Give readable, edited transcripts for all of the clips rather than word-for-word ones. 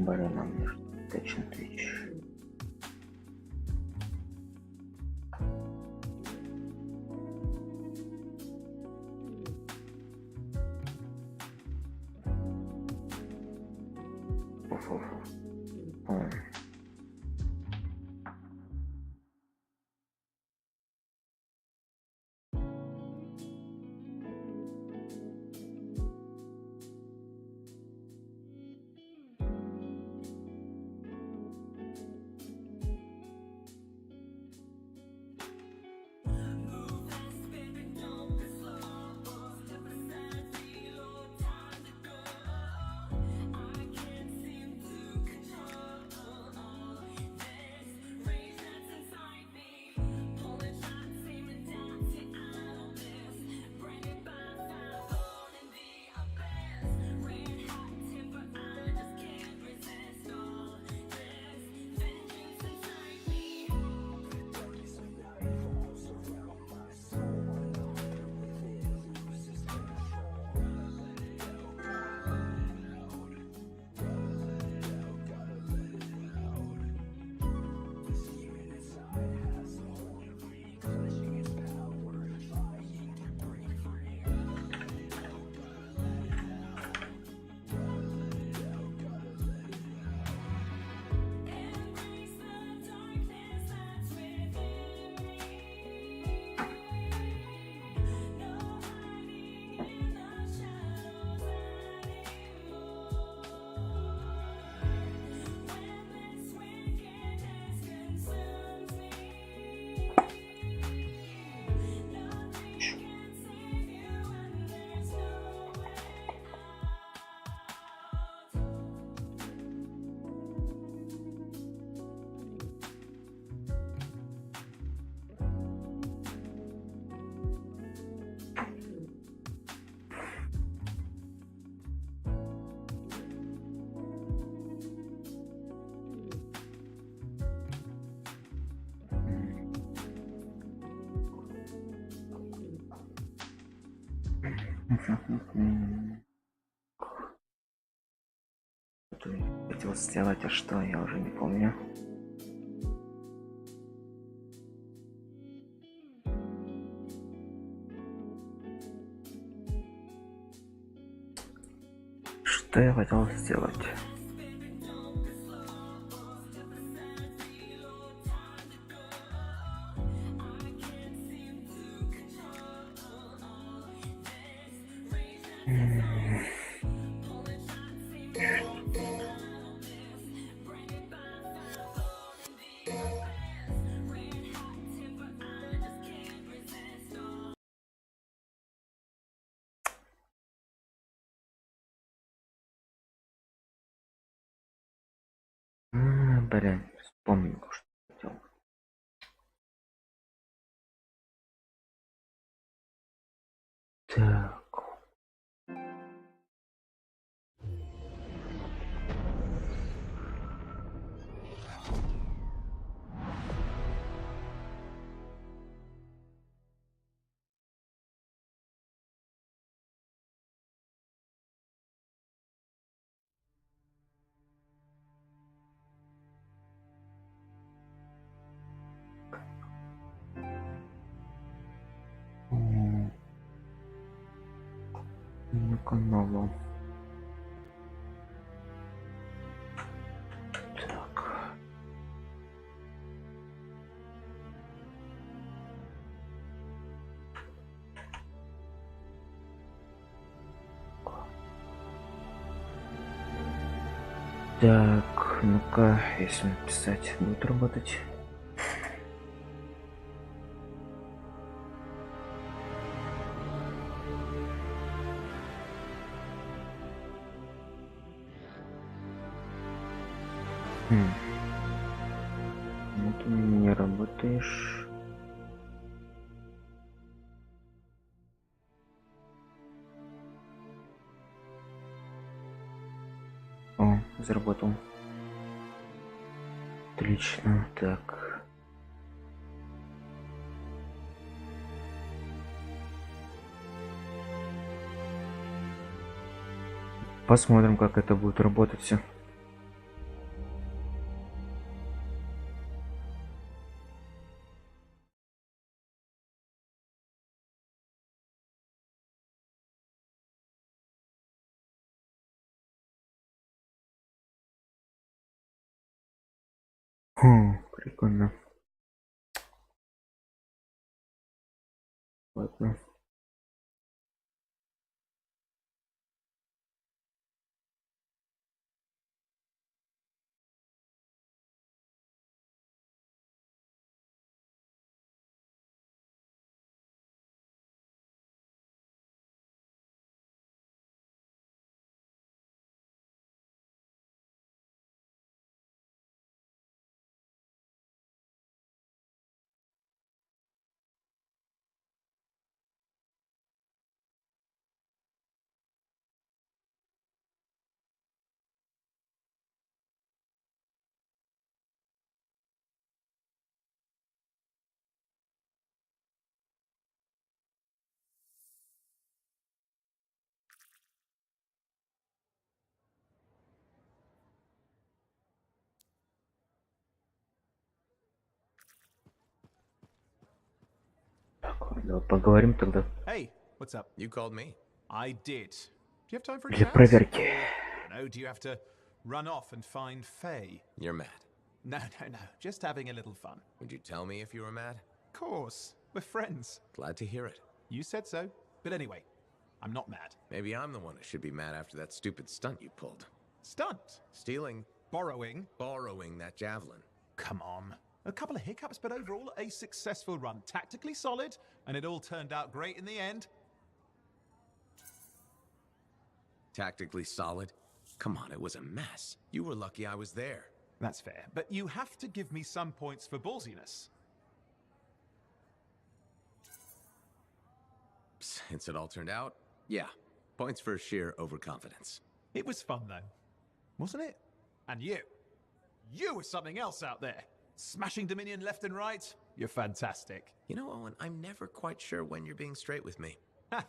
Блин, а мне что точно тысяч. Хотел сделать, а что, я уже не помню. Что я хотел сделать? Блин, вспомнил, что хотел. Так. Канала. Так. Так, ну-ка, если написать, будет работать. Ну ты не работаешь. О, заработал. Отлично, так. Посмотрим, как это будет работать все. Прикольно. Ладно. Так, ладно, поговорим тогда. Hey, what's up? You called me. I did. Do you have time for a Для chat? проверки. Or, no, do you have to run off and find Faye? You're mad. No, just having a little fun. Would you tell me if you were mad? Of course, we're friends. Glad to hear it. You said so. But anyway, I'm not mad. Maybe I'm the one who should be mad after that stupid stunt you pulled. Stunt? Stealing, Borrowing? borrowing that javelin. Come on. A couple of hiccups, but overall a successful run. Tactically solid, and it all turned out great in the end. Tactically solid? Come on, it was a mess. You were lucky I was there. That's fair, but you have to give me some points for ballsiness. Since it all turned out, yeah. Points for sheer overconfidence. It was fun, though. Wasn't it? And you. You were something else out there. Smashing Dominion left and right. You're fantastic. You know, Owen, I'm never quite sure when you're being straight with me. Ha!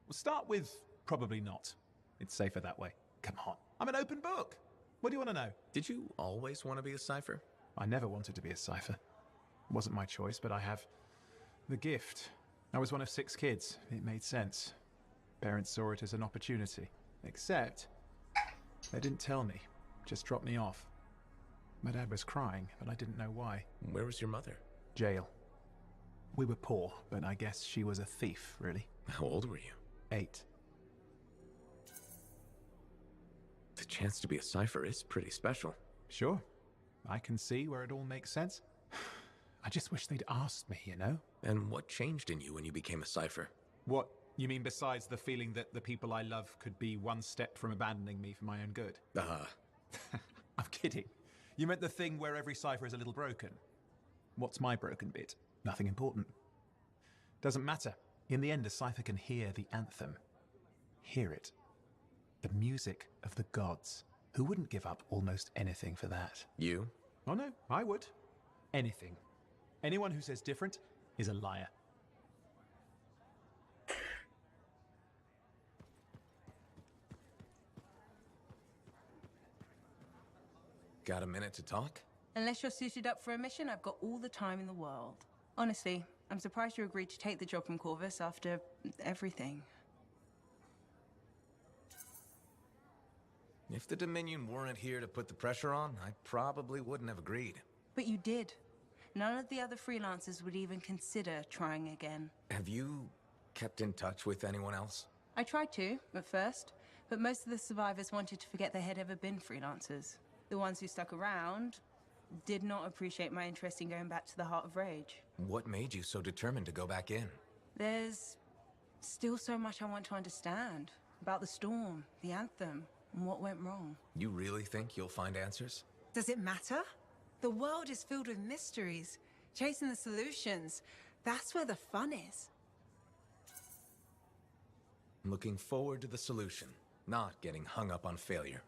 We'll start with probably not. It's safer that way. Come on. I'm an open book. What do you want to know? Did you always want to be a cipher? I never wanted to be a cipher. It wasn't my choice, but I have the gift. I was one of 6 kids. It made sense. Parents saw it as an opportunity. Except, they didn't tell me. Just dropped me off. My dad was crying, but I didn't know why. Where was your mother? Jail. We were poor, but I guess she was a thief, really. How old were you? 8. The chance to be a cipher is pretty special. Sure. I can see where it all makes sense. I just wish they'd asked me, you know? And what changed in you when you became a cipher? What, you mean besides the feeling that the people I love could be one step from abandoning me for my own good? I'm kidding. You meant the thing where every cipher is a little broken. What's my broken bit? Nothing important. Doesn't matter. In the end, a cipher can hear the anthem. Hear it. The music of the gods. Who wouldn't give up almost anything for that? You? Oh no, I would. Anything. Anyone who says different is a liar. Got a minute to talk? Unless you're suited up for a mission, I've got all the time in the world. Honestly, I'm surprised you agreed to take the job from Corvus after everything. If the Dominion weren't here to put the pressure on, I probably wouldn't have agreed. But you did. None of the other freelancers would even consider trying again. Have you kept in touch with anyone else? I tried to, at first, but most of the survivors wanted to forget they had ever been freelancers. The ones who stuck around did not appreciate my interest in going back to the Heart of Rage. What made you so determined to go back in? There's still so much I want to understand about the storm, the anthem, and what went wrong. You really think you'll find answers? Does it matter? The world is filled with mysteries. Chasing the solutions, that's where the fun is. I'm looking forward to the solution, not getting hung up on failure.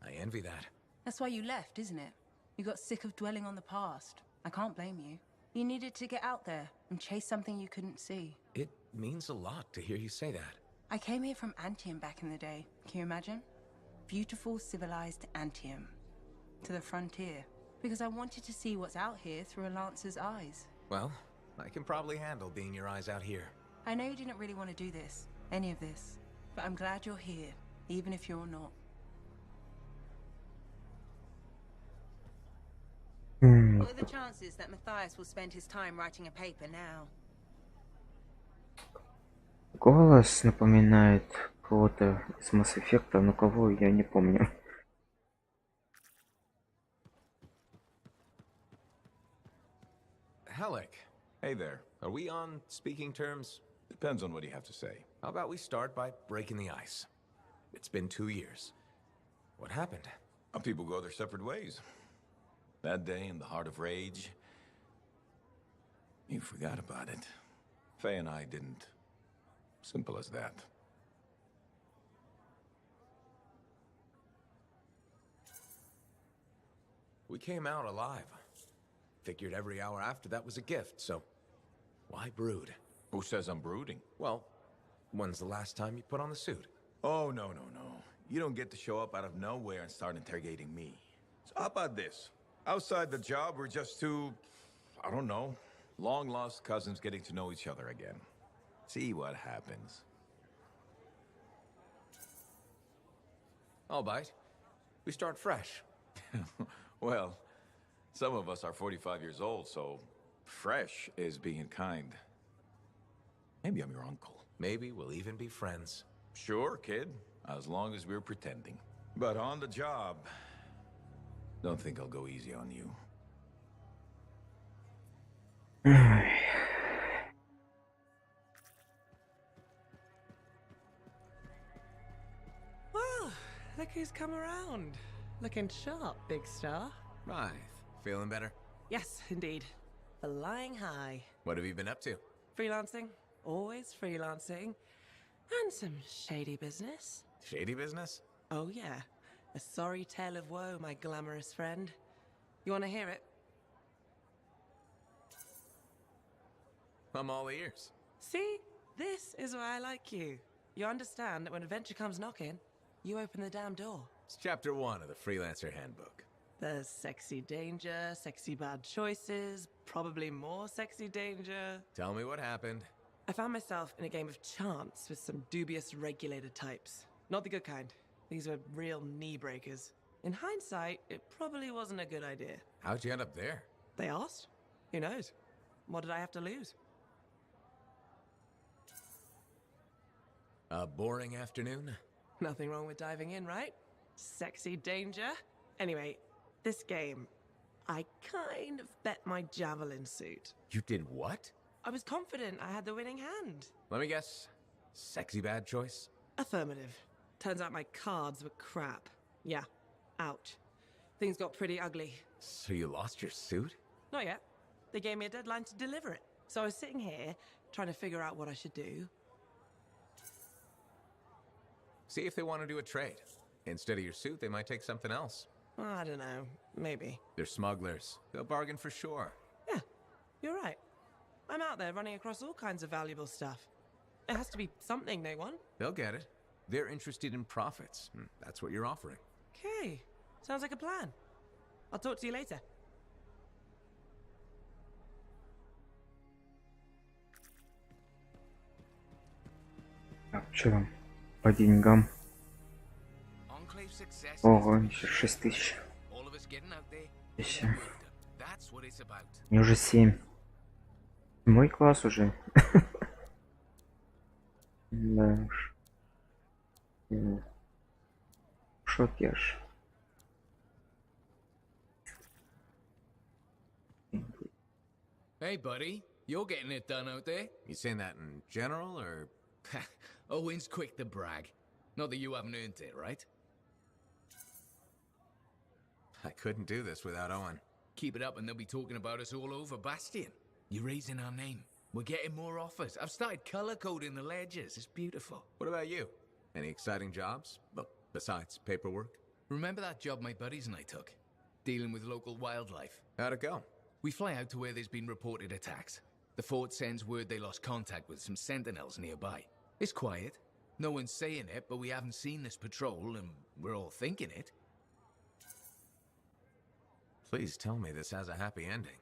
I envy that. That's why you left, isn't it? You got sick of dwelling on the past. I can't blame you. You needed to get out there and chase something you couldn't see. It means a lot to hear you say that. I came here from Antium back in the day. Can you imagine? Beautiful, civilized Antium. To the frontier. Because I wanted to see what's out here through a Lancer's eyes. Well, I can probably handle being your eyes out here. I know you didn't really want to do this, any of this. But I'm glad you're here, even if you're not. What are the chances that Matthias will spend his time writing a paper now? Голос напоминает кого-то из Mass Effect, но кого я не помню. Halleck. Hey there. Are we on speaking terms? Depends on what you have to say. How about we start by breaking the ice? It's been 2 years. What happened? People go their separate ways. That day in the heart of rage, you forgot about it. Faye and I didn't. Simple as that. We came out alive. Figured every hour after that was a gift, so why brood? Who says I'm brooding? Well, when's the last time you put on the suit? Oh, no. You don't get to show up out of nowhere and start interrogating me. So how about this? Outside the job, we're just two, I don't know, long-lost cousins getting to know each other again. See what happens. I'll bite. We start fresh. Well, some of us are 45 years old, so fresh is being kind. Maybe I'm your uncle. Maybe we'll even be friends. Sure, kid, as long as we're pretending. But on the job, don't think I'll go easy on you. Well, look who's come around. Looking sharp, big star. Right. Feeling better? Yes, indeed. Flying high. What have you been up to? Freelancing. Always freelancing. And some shady business. Shady business? Oh, yeah. A sorry tale of woe, my glamorous friend. You want to hear it? I'm all ears. See? This is why I like you. You understand that when adventure comes knocking, you open the damn door. It's chapter 1 of the Freelancer Handbook. There's sexy danger, sexy bad choices, probably more sexy danger. Tell me what happened. I found myself in a game of chance with some dubious regulator types. Not the good kind. These were real knee breakers. In hindsight, it probably wasn't a good idea. How'd you end up there? They asked. Who knows? What did I have to lose? A boring afternoon? Nothing wrong with diving in, right? Sexy danger. Anyway, this game, I kind of bet my javelin suit. You did what? I was confident I had the winning hand. Let me guess. Sexy bad choice? Affirmative. Turns out my cards were crap. Yeah. Ouch. Things got pretty ugly. So you lost your suit? Not yet. They gave me a deadline to deliver it. So I was sitting here, trying to figure out what I should do. See if they want to do a trade. Instead of your suit, they might take something else. I don't know. Maybe. They're smugglers. They'll bargain for sure. Yeah, you're right. I'm out there running across all kinds of valuable stuff. It has to be something they want. They'll get it. They're interested in profits. That's what you're offering. Okay. Sounds like a plan. I'll talk to you later. Так, что там по деньгам? Ого, еще 6000. Еще. Мне уже 7. Мой класс уже. Да уж. Шоке аж. Hey, buddy. You're getting it done out there. You saying that in general, or...? Owen's quick to brag. Not that you haven't earned it, right? I couldn't do this without Owen. Keep it up and they'll be talking about us all over Bastion. You're raising our name. We're getting more offers. I've started color-coding the ledgers. It's beautiful. What about you? Any exciting jobs? Well, besides paperwork? Remember that job my buddies and I took? Dealing with local wildlife. How'd it go? We fly out to where there's been reported attacks. The fort sends word they lost contact with some sentinels nearby. It's quiet. No one's saying it, but we haven't seen this patrol, and we're all thinking it. Please tell me this has a happy ending.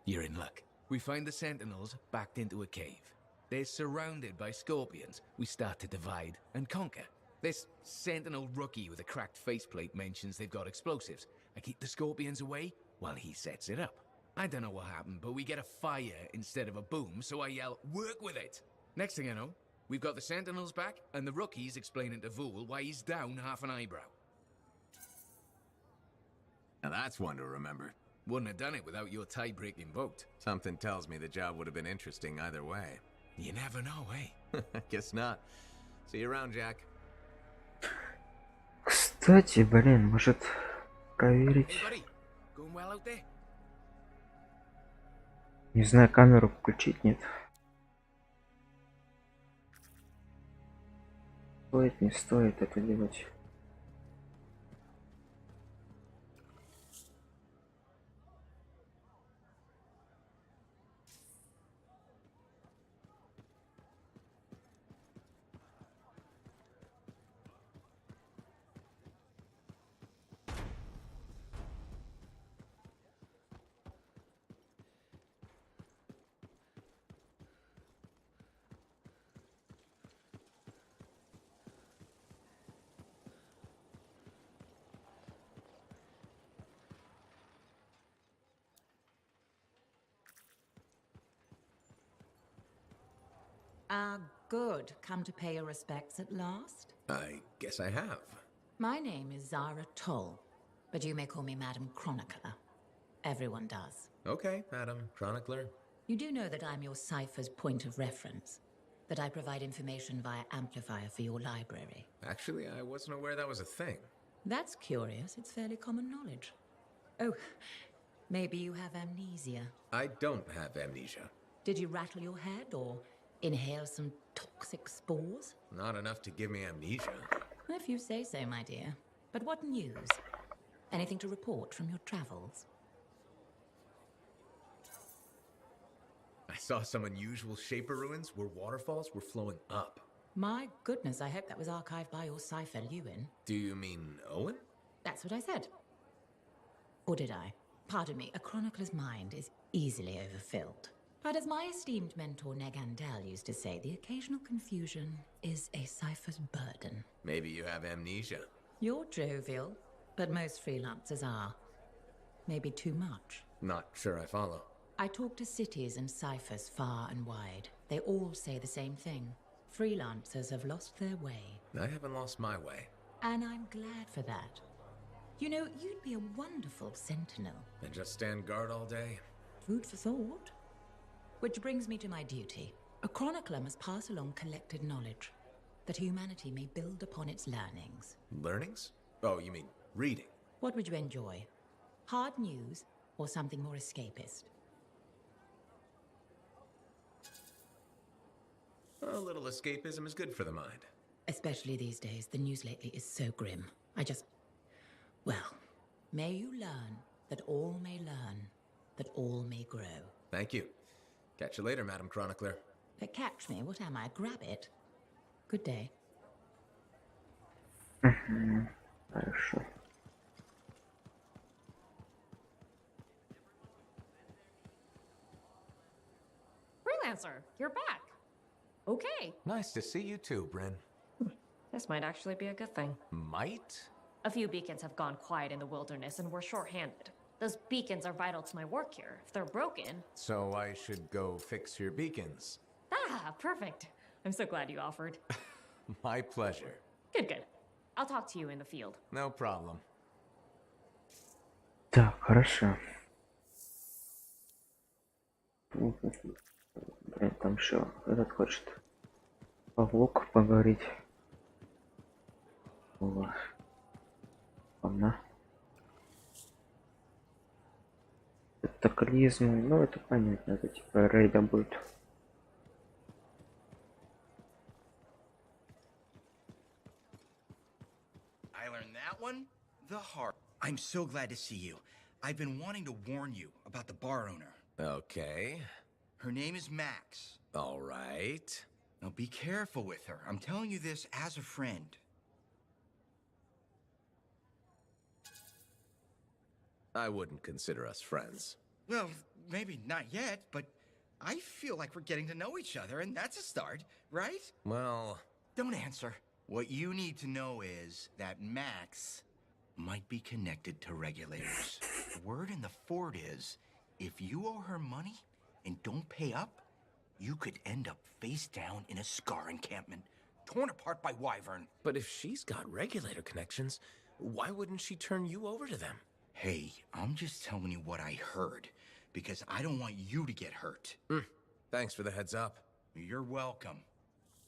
You're in luck. We find the sentinels backed into a cave. They're surrounded by scorpions. We start to divide and conquer. This sentinel rookie with a cracked faceplate mentions they've got explosives. I keep the scorpions away, while he sets it up. I don't know what happened, but we get a fire instead of a boom, so I yell, "Work with it!" Next thing I know, we've got the Sentinels back, and the rookie's explaining to Vool why he's down half an eyebrow. Now that's one to remember. Wouldn't have done it without your tie-breaking vote. Something tells me the job would have been interesting either way. You never know, eh? Guess not. See you around, Jack. Кстати, блин, может проверить? Hey, buddy. Going well out there? Не знаю, камеру включить, нет. Стоит, не стоит это делать. Good. Come to pay your respects at last? I guess I have. My name is Zara Toll, but you may call me Madam Chronicler. Everyone does. Okay, Madam Chronicler. You do know that I'm your cipher's point of reference, that I provide information via amplifier for your library. Actually, I wasn't aware that was a thing. That's curious. It's fairly common knowledge. Oh, maybe you have amnesia. I don't have amnesia. Did you rattle your head or inhale some toxic spores? Not enough to give me amnesia. If you say so, my dear. But what news? Anything to report from your travels? I saw some unusual shaper ruins where waterfalls were flowing up. My goodness, I hope that was archived by your cipher, Lewin. Do you mean Owen? That's what I said. Or did I? Pardon me, a chronicler's mind is easily overfilled. But as my esteemed mentor Negandel used to say, the occasional confusion is a cipher's burden. Maybe you have amnesia. You're jovial, but most freelancers are. Maybe too much. Not sure I follow. I talk to cities and ciphers far and wide. They all say the same thing. Freelancers have lost their way. I haven't lost my way. And I'm glad for that. You know, you'd be a wonderful sentinel. And just stand guard all day? Food for thought. Which brings me to my duty. A chronicler must pass along collected knowledge, that humanity may build upon its learnings. Learnings? Oh, you mean reading? What would you enjoy? Hard news or something more escapist? A little escapism is good for the mind. Especially these days, the news lately is so grim. Well, may you learn that all may learn, that all may grow. Thank you. Catch you later, Madam Chronicler. But catch me, what am I, grab it? Good day. Хорошо. Freelancer, you're back. Okay, Nice to see you too, Bryn. this might actually be a good thing. Might? A few beacons have gone quiet in the wilderness and we're short-handed. Those beacons are vital to my work here. If they're broken... So I should go fix your beacons. Ah, perfect. I'm so glad you offered. My pleasure. Good, good. I'll talk to you in the field. No problem. Так, хорошо. Блин, там еще этот хочет Павлок поговорить. Вот. Ладно. Катаклизм, ну это понятно, это типа рейда будет. I learned that one the hard. I'm so glad to see you. I've been wanting to warn you about the bar owner. Okay. Her name is Max. All right. Now be careful with her. I'm telling you this as a friend. I wouldn't consider us friends. Well, maybe not yet, but I feel like we're getting to know each other, and that's a start, right? Well... Don't answer. What you need to know is that Max might be connected to regulators. Word in the fort is, if you owe her money and don't pay up, you could end up face down in a Scar encampment, torn apart by Wyvern. But if she's got regulator connections, why wouldn't she turn you over to them? Hey, I'm just telling you what I heard, because I don't want you to get hurt. Thanks for the heads up. You're welcome,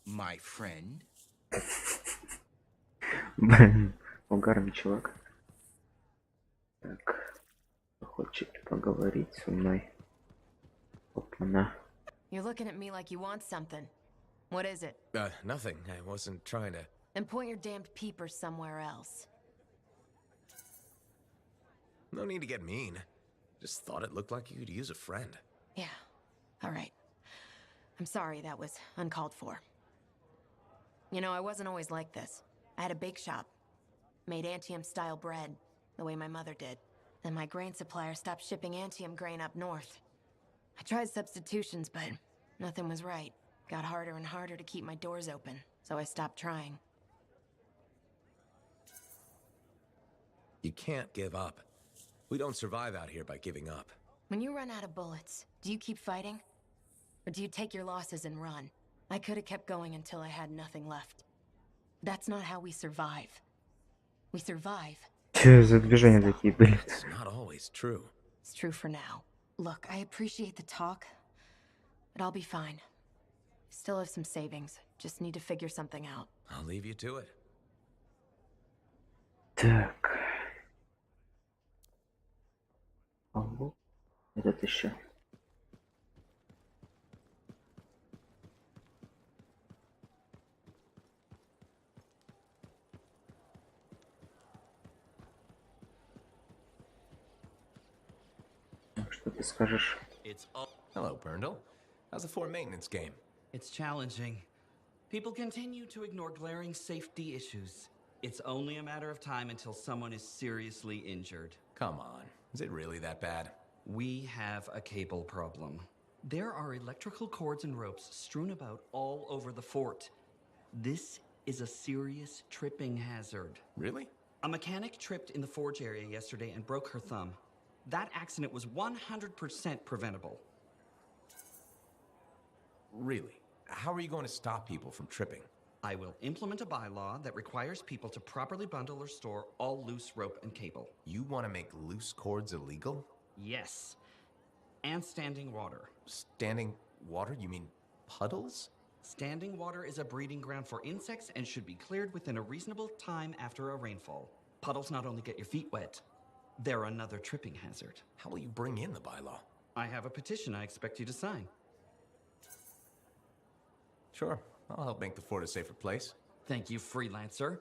my friend. Блин, угарный чувак. Так, хочет поговорить со мной. Опа-на. You're looking at me like you want something. What is it? Nothing. I wasn't trying to... Then point your damned peepers somewhere else. No need to get mean. Just thought it looked like you could use a friend. Yeah, all right. I'm sorry that was uncalled for. You know, I wasn't always like this. I had a bake shop. Made Antium-style bread, the way my mother did. Then my grain supplier stopped shipping Antium grain up north. I tried substitutions, but nothing was right. Got harder and harder to keep my doors open, so I stopped trying. You can't give up. We don't survive out here by giving up. When you run out of bullets, do you keep fighting? Or do you take your losses and run? I could have kept going until I had nothing left. That's not how we survive. We survive. Че за движения такие, блин? It's not always true. It's true for now. Look, I appreciate the talk, but I'll be fine. Still have some savings. Just need to figure something out. I'll leave you to it. Так. Ого. Этот еще. Что ты скажешь? Hello, Berndl. How's the fort maintenance game? It's challenging. People continue to ignore glaring safety issues. It's only a matter of time until someone is seriously injured. Come on. Is it really that bad? We have a cable problem. There are electrical cords and ropes strewn about all over the fort. This is a serious tripping hazard. Really? A mechanic tripped in the forge area yesterday and broke her thumb. That accident was 100% preventable. Really? How are you going to stop people from tripping? I will implement a bylaw that requires people to properly bundle or store all loose rope and cable. You want to make loose cords illegal? Yes. And standing water. Standing water? You mean puddles? Standing water is a breeding ground for insects and should be cleared within a reasonable time after a rainfall. Puddles not only get your feet wet, they're another tripping hazard. How will you bring in the bylaw? I have a petition I expect you to sign. Sure. I'll help make the fort a safer place. Thank you, freelancer.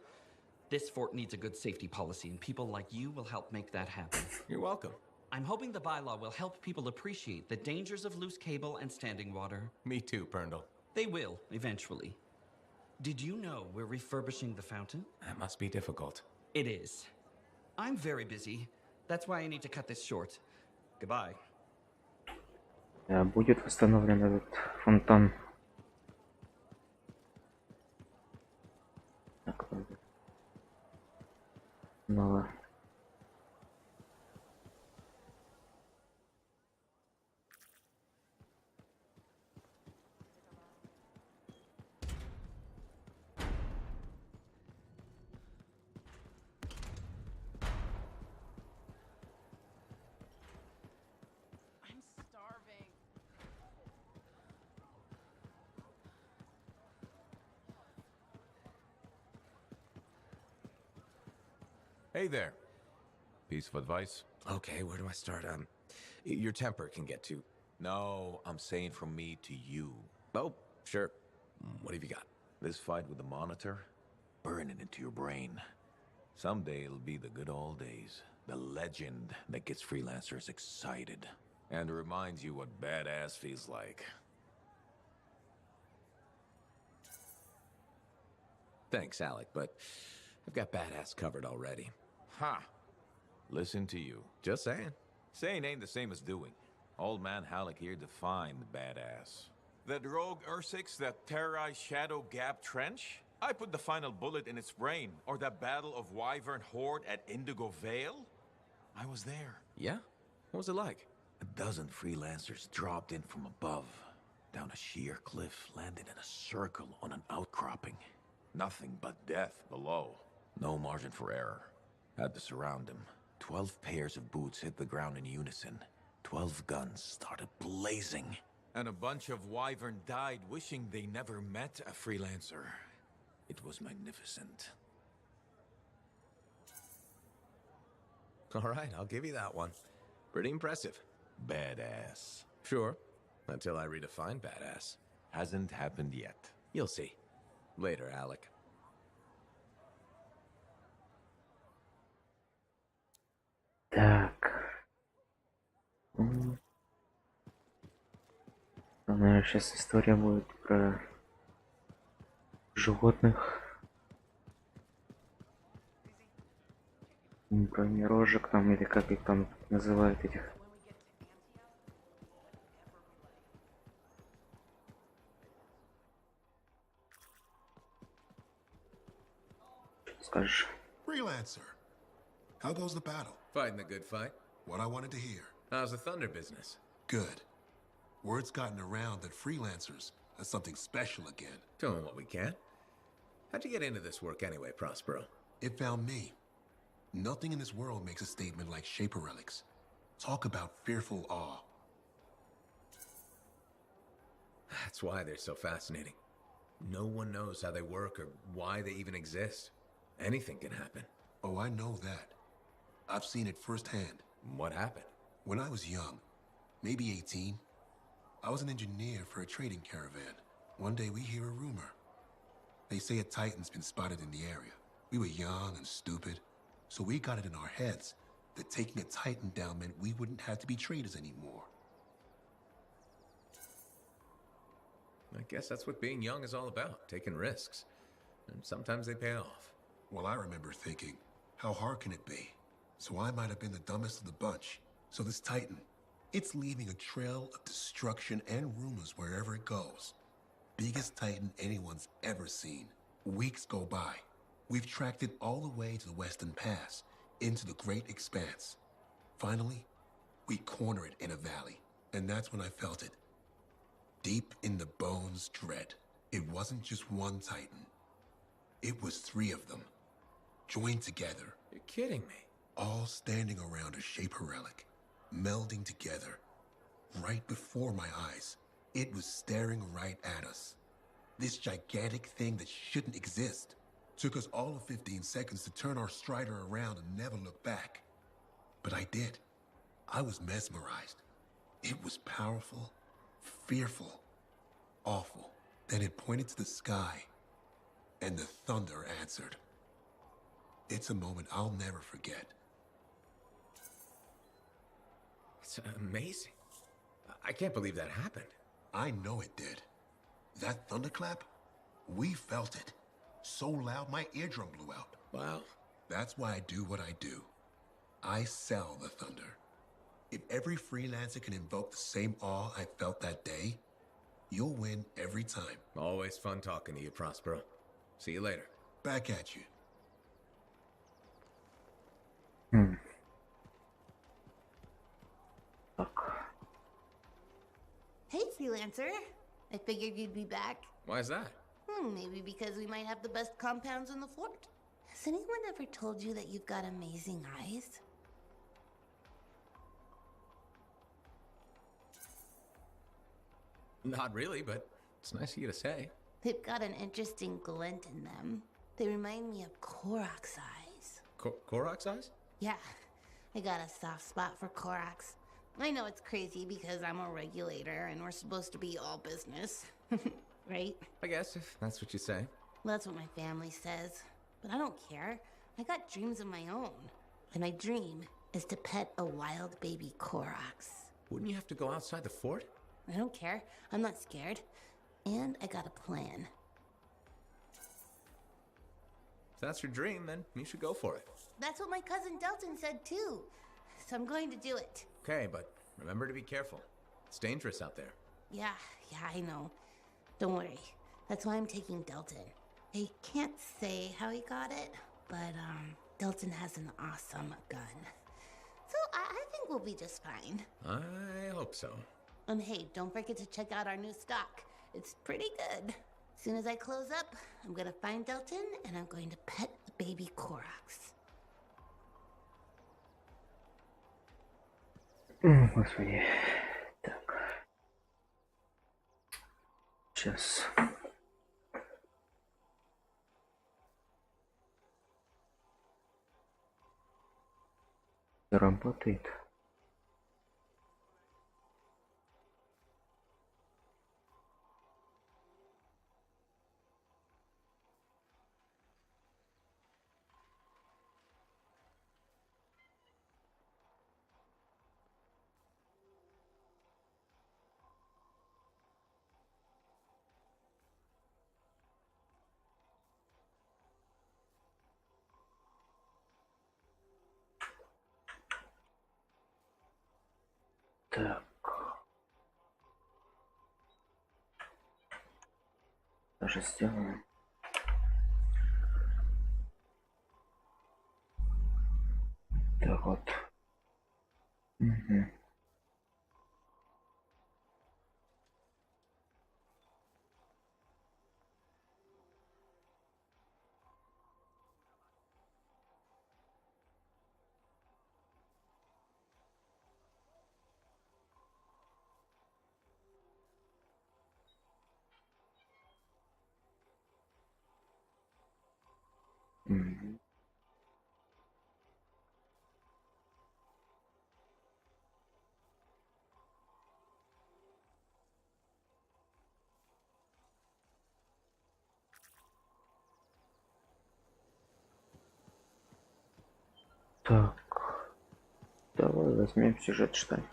This fort needs a good safety policy, and people like you will help make that happen. You're welcome. I'm hoping the bylaw will help people appreciate the dangers of loose cable and standing water. Me too, Berndl. They will, eventually. Did you know we're refurbishing the fountain? That must be difficult. It is. I'm very busy. That's why I need to cut this short. Goodbye. Будет восстановлен этот фонтан. Так, снова. Hey there. Piece of advice? Okay, where do I start? Your temper can get to... No, I'm saying from me to you. Oh, sure. What have you got? This fight with the Monitor, burn it into your brain. Someday it'll be the good old days. The legend that gets freelancers excited. And reminds you what badass feels like. Thanks, Alec, but I've got badass covered already. Ha! Listen to you. Just saying. Saying ain't the same as doing. Old man Halleck here defined badass. That rogue Ursix that terrorized Shadow Gap Trench? I put the final bullet in its brain. Or that battle of Wyvern Horde at Indigo Vale? I was there. Yeah? What was it like? A dozen freelancers dropped in from above, down a sheer cliff, landed in a circle on an outcropping. Nothing but death below. No margin for error. Had to surround them. 12 pairs of boots hit the ground in unison. 12 guns started blazing. And a bunch of wyvern died wishing they never met a freelancer. It was magnificent. All right, I'll give you that one. Pretty impressive. Badass. Sure. Until I redefine badass. Hasn't happened yet. You'll see. Later, Alec. Так. Наверное, сейчас история будет про животных. Про мирожек там, или как их там называют этих. Что скажешь? Freelancer. How goes the battle? Fighting the good fight. What I wanted to hear. How's the thunder business? Good. Word's gotten around that freelancers are something special again. Doing what we can. How'd you get into this work anyway, Prospero? It found me. Nothing in this world makes a statement like Shaper relics. Talk about fearful awe. That's why they're so fascinating. No one knows how they work or why they even exist. Anything can happen. Oh, I know that. I've seen it firsthand. What happened? When I was young, maybe 18, I was an engineer for a trading caravan. One day we hear a rumor. They say a Titan's been spotted in the area. We were young and stupid, so we got it in our heads that taking a Titan down meant we wouldn't have to be traders anymore. I guess that's what being young is all about, taking risks. And sometimes they pay off. Well, I remember thinking, how hard can it be? So I might have been the dumbest of the bunch. So this Titan, it's leaving a trail of destruction and rumors wherever it goes. Biggest Titan anyone's ever seen. Weeks go by. We've tracked it all the way to the Western Pass, into the Great Expanse. Finally, we corner it in a valley, and that's when I felt it. Deep in the bones dread. It wasn't just one Titan. It was 3 of them, joined together. You're kidding me. All standing around a Shaper relic, melding together. Right before my eyes, it was staring right at us. This gigantic thing that shouldn't exist. Took us all of 15 seconds to turn our Strider around and never look back. But I did. I was mesmerized. It was powerful, fearful, awful. Then it pointed to the sky, and the thunder answered. It's a moment I'll never forget. It's amazing. I can't believe that happened. I know it did. That thunderclap, we felt it. So loud my eardrum blew out. Wow. That's why I do what I do. I sell the thunder. If every freelancer can invoke the same awe I felt that day, you'll win every time. Always fun talking to you, Prospero. See you later. Back at you. Hey, freelancer. I figured you'd be back. Why is that? Maybe because we might have the best compounds in the fort. Has anyone ever told you that you've got amazing eyes? Not really, but it's nice of you to say. They've got an interesting glint in them. They remind me of Korok's eyes. Korok's eyes? Yeah, I got a soft spot for Korok's. I know it's crazy because I'm a regulator and we're supposed to be all business. Right? I guess, if that's what you say. Well, that's what my family says. But I don't care. I got dreams of my own. And my dream is to pet a wild baby Korok's. Wouldn't you have to go outside the fort? I don't care. I'm not scared. And I got a plan. If that's your dream, then you should go for it. That's what my cousin Delton said too. So I'm going to do it. Okay, but remember to be careful. It's dangerous out there. Yeah, I know. Don't worry. That's why I'm taking Delton. I can't say how he got it, but Delton has an awesome gun. we'll be just fine. I hope so. And hey, don't forget to check out our new stock. It's pretty good. As soon as I close up, I'm gonna find Delton and I'm going to pet the baby Korax. Господи. Так. Сейчас. Работает. Так. Даже сделаем. Так вот. Угу. Угу. Так. Давай возьмем сюжет, что ли.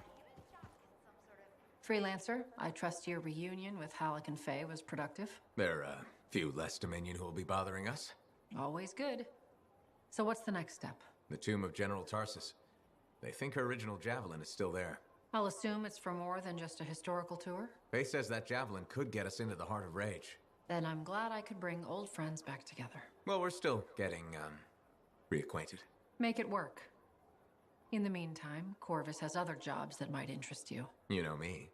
Freelancer, I trust your reunion with Halleck and Faye was productive. There are a few less Dominion who will be bothering us. Always good. So what's the next step? The tomb of General Tarsus. They think her original javelin is still there. I'll assume it's for more than just a historical tour. Faye says that javelin could get us into the Heart of Rage. Then I'm glad I could bring old friends back together. Well, we're still getting, reacquainted. Make it work. In the meantime, Corvus has other jobs that might interest you. You know me.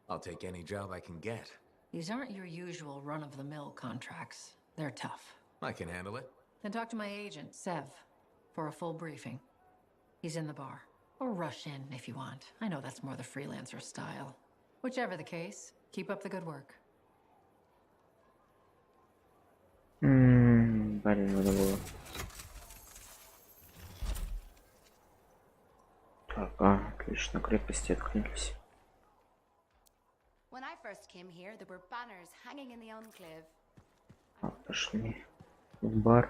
I'll take any job I can get. These aren't your usual run-of-the-mill contracts. They're tough. I can handle it. Then talk to my agent, Sev, for a full briefing. He's in the bar. Or rush in if you want. I know that's more the freelancer style. Whichever the case, keep up the good work. Блин, надо было. Так, отлично, крепости открылись. When I first came here, there were banners hanging in the enclave. Пошли в бар.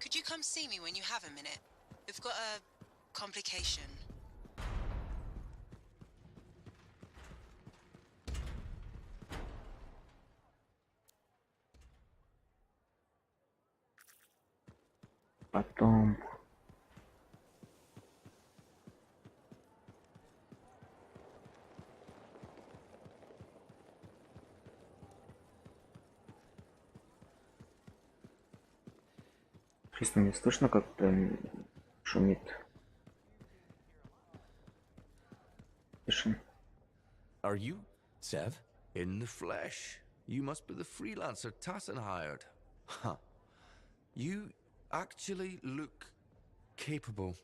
Could you come see me when you have a minute? We've got a complication. Потом. Честно, не слышно, как прям шумит. Тишин. Are you, Sev? In the flesh. You must be the freelancer Tassin hired. Huh. You actually look capable.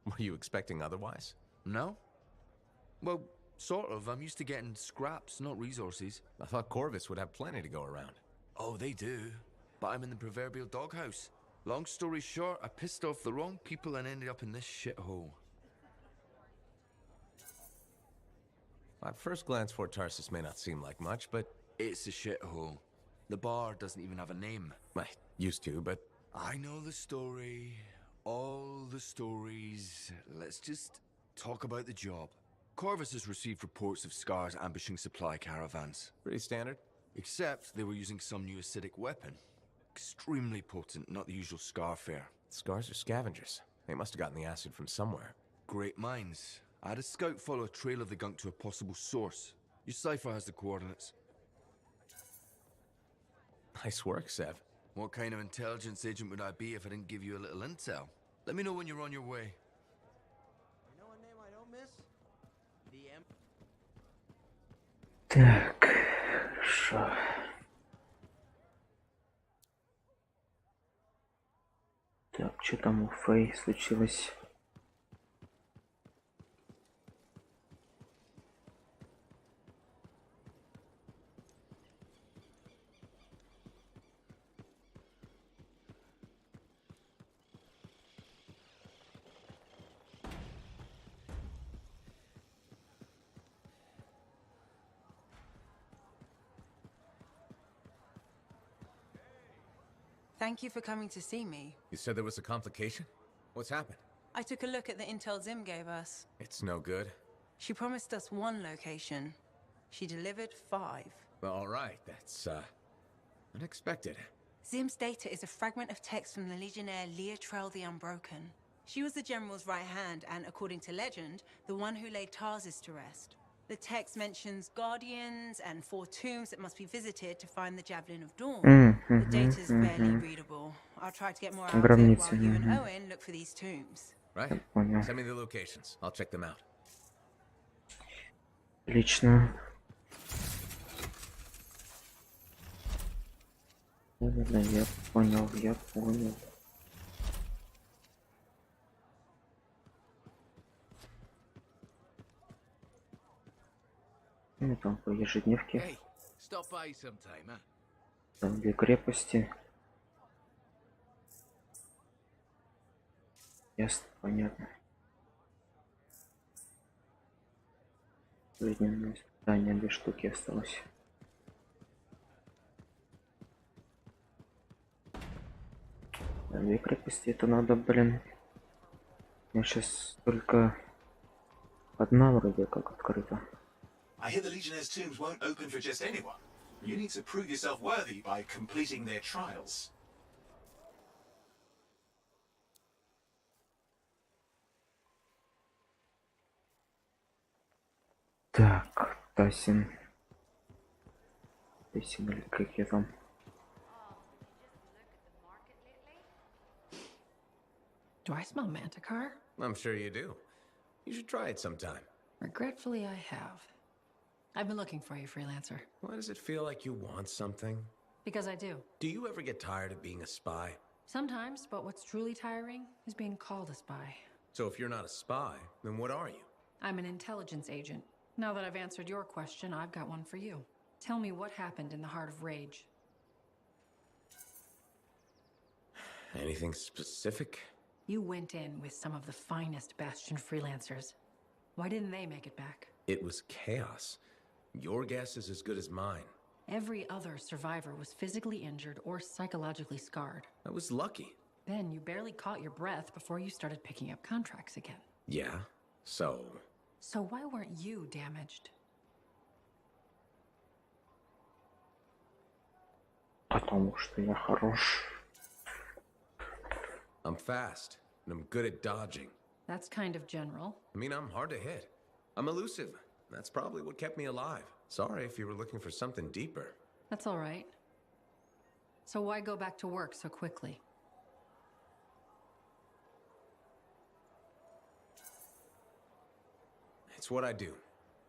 Were you expecting otherwise? No? Well, sort of. I'm used to getting scraps, not resources. I thought Corvus would have plenty to go around. Oh, they do. But I'm in the proverbial doghouse. Long story short, I pissed off the wrong people and ended up in this shithole. At first glance, Fort Tarsus may not seem like much, but... It's a shithole. The bar doesn't even have a name. I used to, but... I know the story. All the stories. Let's just talk about the job. Corvus has received reports of Scars ambushing supply caravans. Pretty standard. Except they were using some new acidic weapon. Extremely potent, not the usual Scar fare. Scars are scavengers. They must have gotten the acid from somewhere. Great minds. I had a scout follow a trail of the gunk to a possible source. Your cipher has the coordinates. Nice work, Sev. What kind of intelligence agent would I be if I didn't give you a little intel? Let me know when you're on your way. You know a name I don't miss? The M. Так, хорошо. Так, что там у Фэй случилось? Thank you for coming to see me. You said there was a complication? What's happened? I took a look at the intel Zim gave us. It's no good. She promised us 1 location. She delivered 5. Well, all right, that's, unexpected. Zim's data is a fragment of text from the Legionnaire Leotrel the Unbroken. She was the General's right hand and, according to legend, the one who laid Tarsus to rest. The text mentions guardians and 4 tombs that must be visited to find the Javelin of Dawn. The data's barely readable. I'll try to get more out of it while you and Owen look for these tombs. Right? Send me the locations. I'll check them out. Отлично. Да, я понял, я понял. Ну там по ежедневке. Hey, stop by sometime, huh? Там 2 крепости. Ясно, понятно. Жизненное испытание 2 штуки осталось. Да, 2 крепости это надо, блин. У меня сейчас только 1 вроде как открыта. I hear the Legionnaire's tombs won't open for just anyone. You need to prove yourself worthy by completing their trials. Так, Тасин. Тасин или как я там? Do I smell Manticore? I'm sure you do. You should try it sometime. Regretfully, I have. I've been looking for you, freelancer. Why does it feel like you want something? Because I do. Do you ever get tired of being a spy? Sometimes, but what's truly tiring is being called a spy. So if you're not a spy, then what are you? I'm an intelligence agent. Now that I've answered your question, I've got one for you. Tell me what happened in the Heart of Rage. Anything specific? You went in with some of the finest Bastion freelancers. Why didn't they make it back? It was chaos. Your guess is as good as mine. Every other survivor was physically injured or psychologically scarred. I was lucky. Then you barely caught your breath before you started picking up contracts again. Yeah, so... So why weren't you damaged? Потому что я хорош. I'm fast, and I'm good at dodging. That's kind of general. I mean, I'm hard to hit. I'm elusive. That's probably what kept me alive. Sorry if you were looking for something deeper. That's all right. So why go back to work so quickly? It's what I do.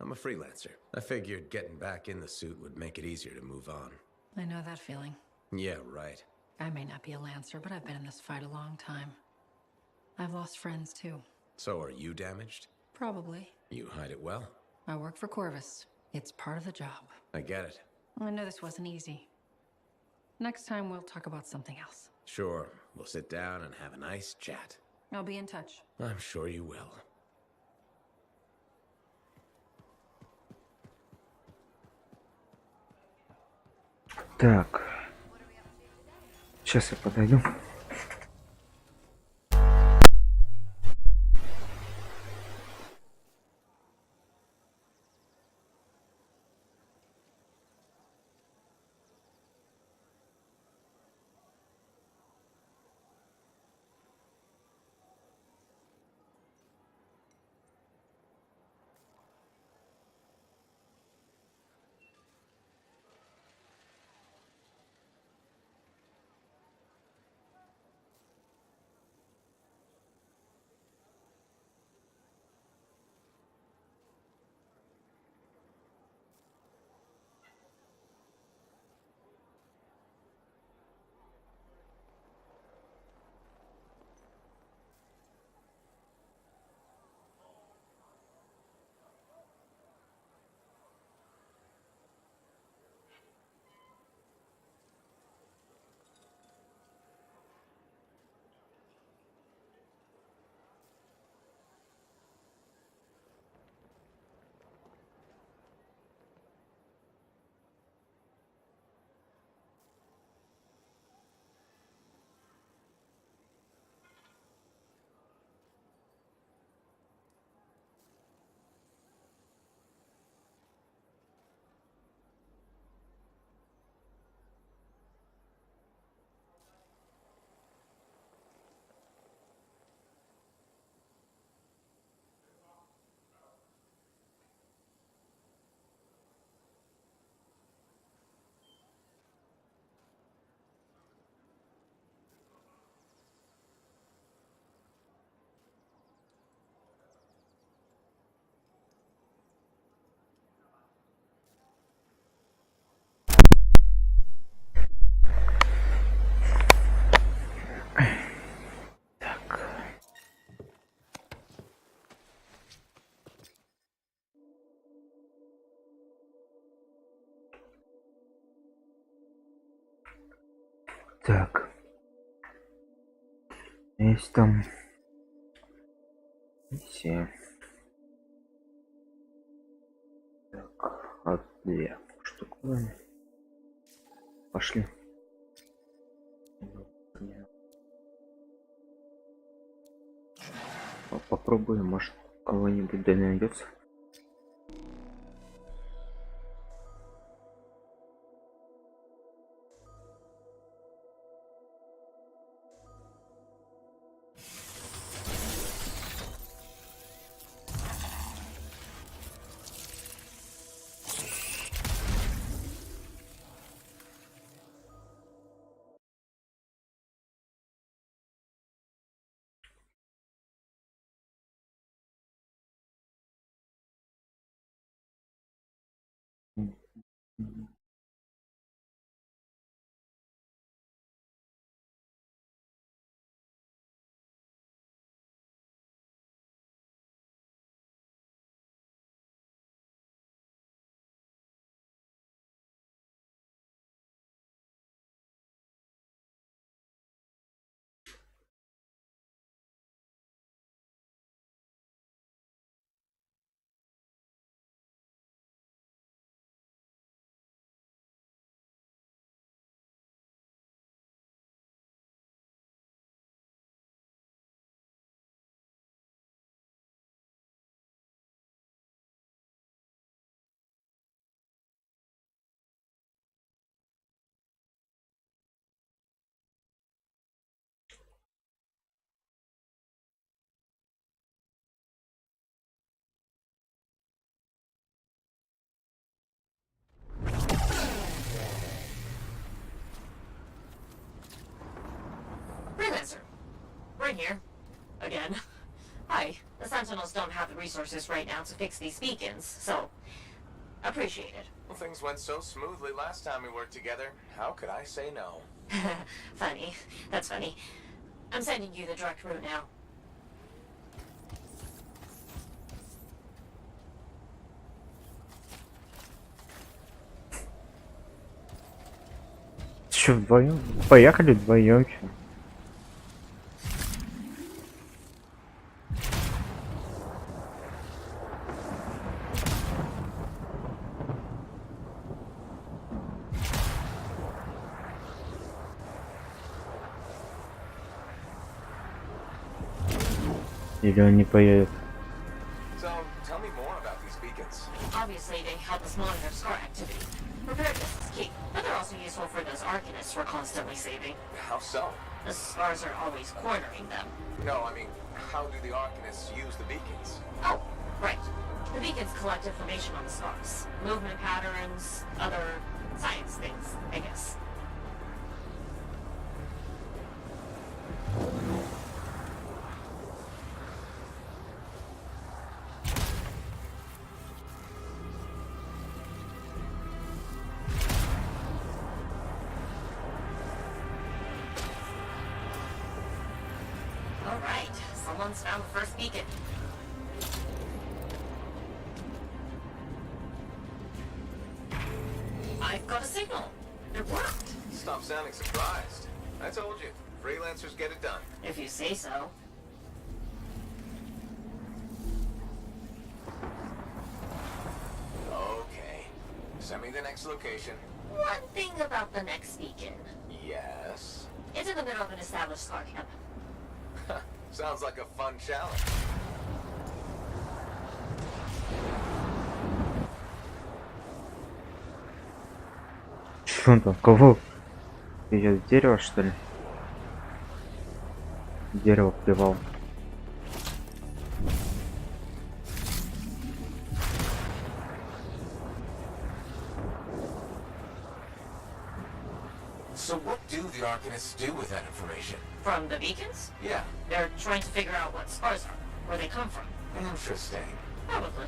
I'm a freelancer. I figured getting back in the suit would make it easier to move on. I know that feeling. Yeah, right. I may not be a Lancer, but I've been in this fight a long time. I've lost friends too. So are you damaged? Probably. You hide it well. I work for Corvus. It's part of the job. I get it. I know this wasn't easy. Next time we'll talk about something else. Sure. We'll sit down and have a nice chat. I'll be in touch. I'm sure you will. Так. Сейчас я подойду. Так. Есть там все. Так, две штуковины. Пошли. Попробуем, может, кого-нибудь да найдется. Freelancer, we're here. Again. Hi. The Sentinels don't have the resources right now to fix these beacons, so appreciate it. Well, things went so smoothly last time we worked together. How could I say no? Funny. That's funny. I'm sending you the direct route now. Что, вдвоем? Поехали вдвоем. Чё? Или он не поедет? So, tell me more about these beacons. Obviously, they help us monitor scar activity. Preparedness is key, but they're also useful for those Arcanists we're constantly saving. How so? The scars are always cornering them. No, I mean, how do the Arcanists use the beacons? Oh, right. The beacons collect information on the scars. Movement patterns, other science things, I guess. All right, someone's found the first beacon. I've got a signal. It worked. Stop sounding surprised. I told you, freelancers get it done. If you say so. Okay. Send me the next location. One thing about the next beacon. Yes. It's in the middle of an established scar camp. Sounds like a fun challenge. Что он там? Кого? Я дерево, что ли? Дерево плевал. So what do the Arcanists do with that information? From the beacons? Yeah. They're trying to figure out what scars are, where they come from. Interesting. Probably.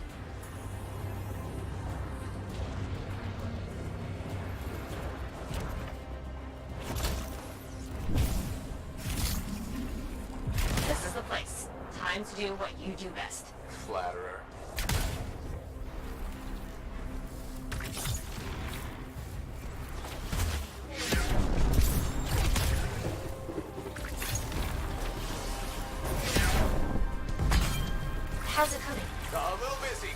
This is the place. Time to do what you do best. Flatterer. How's it coming? A little busy.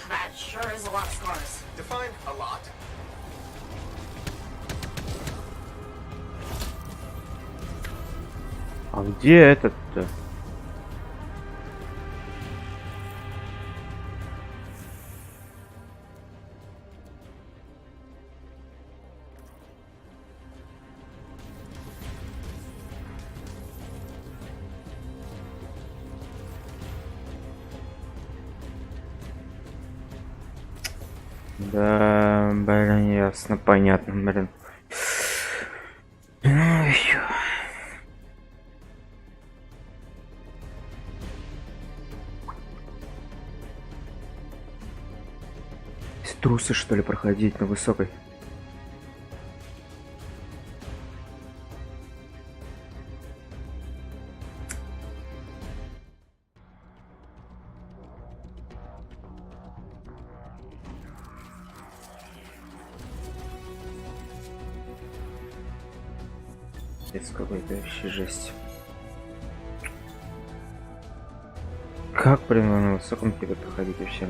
That sure is a lot of scars. Define a lot. А где этот-то? Да, блин, ясно, понятно, блин. Ой. Трусы, что ли, проходить на высокой? Это какой-то вообще жесть. Как, блин, на высоком тебе проходить вообще?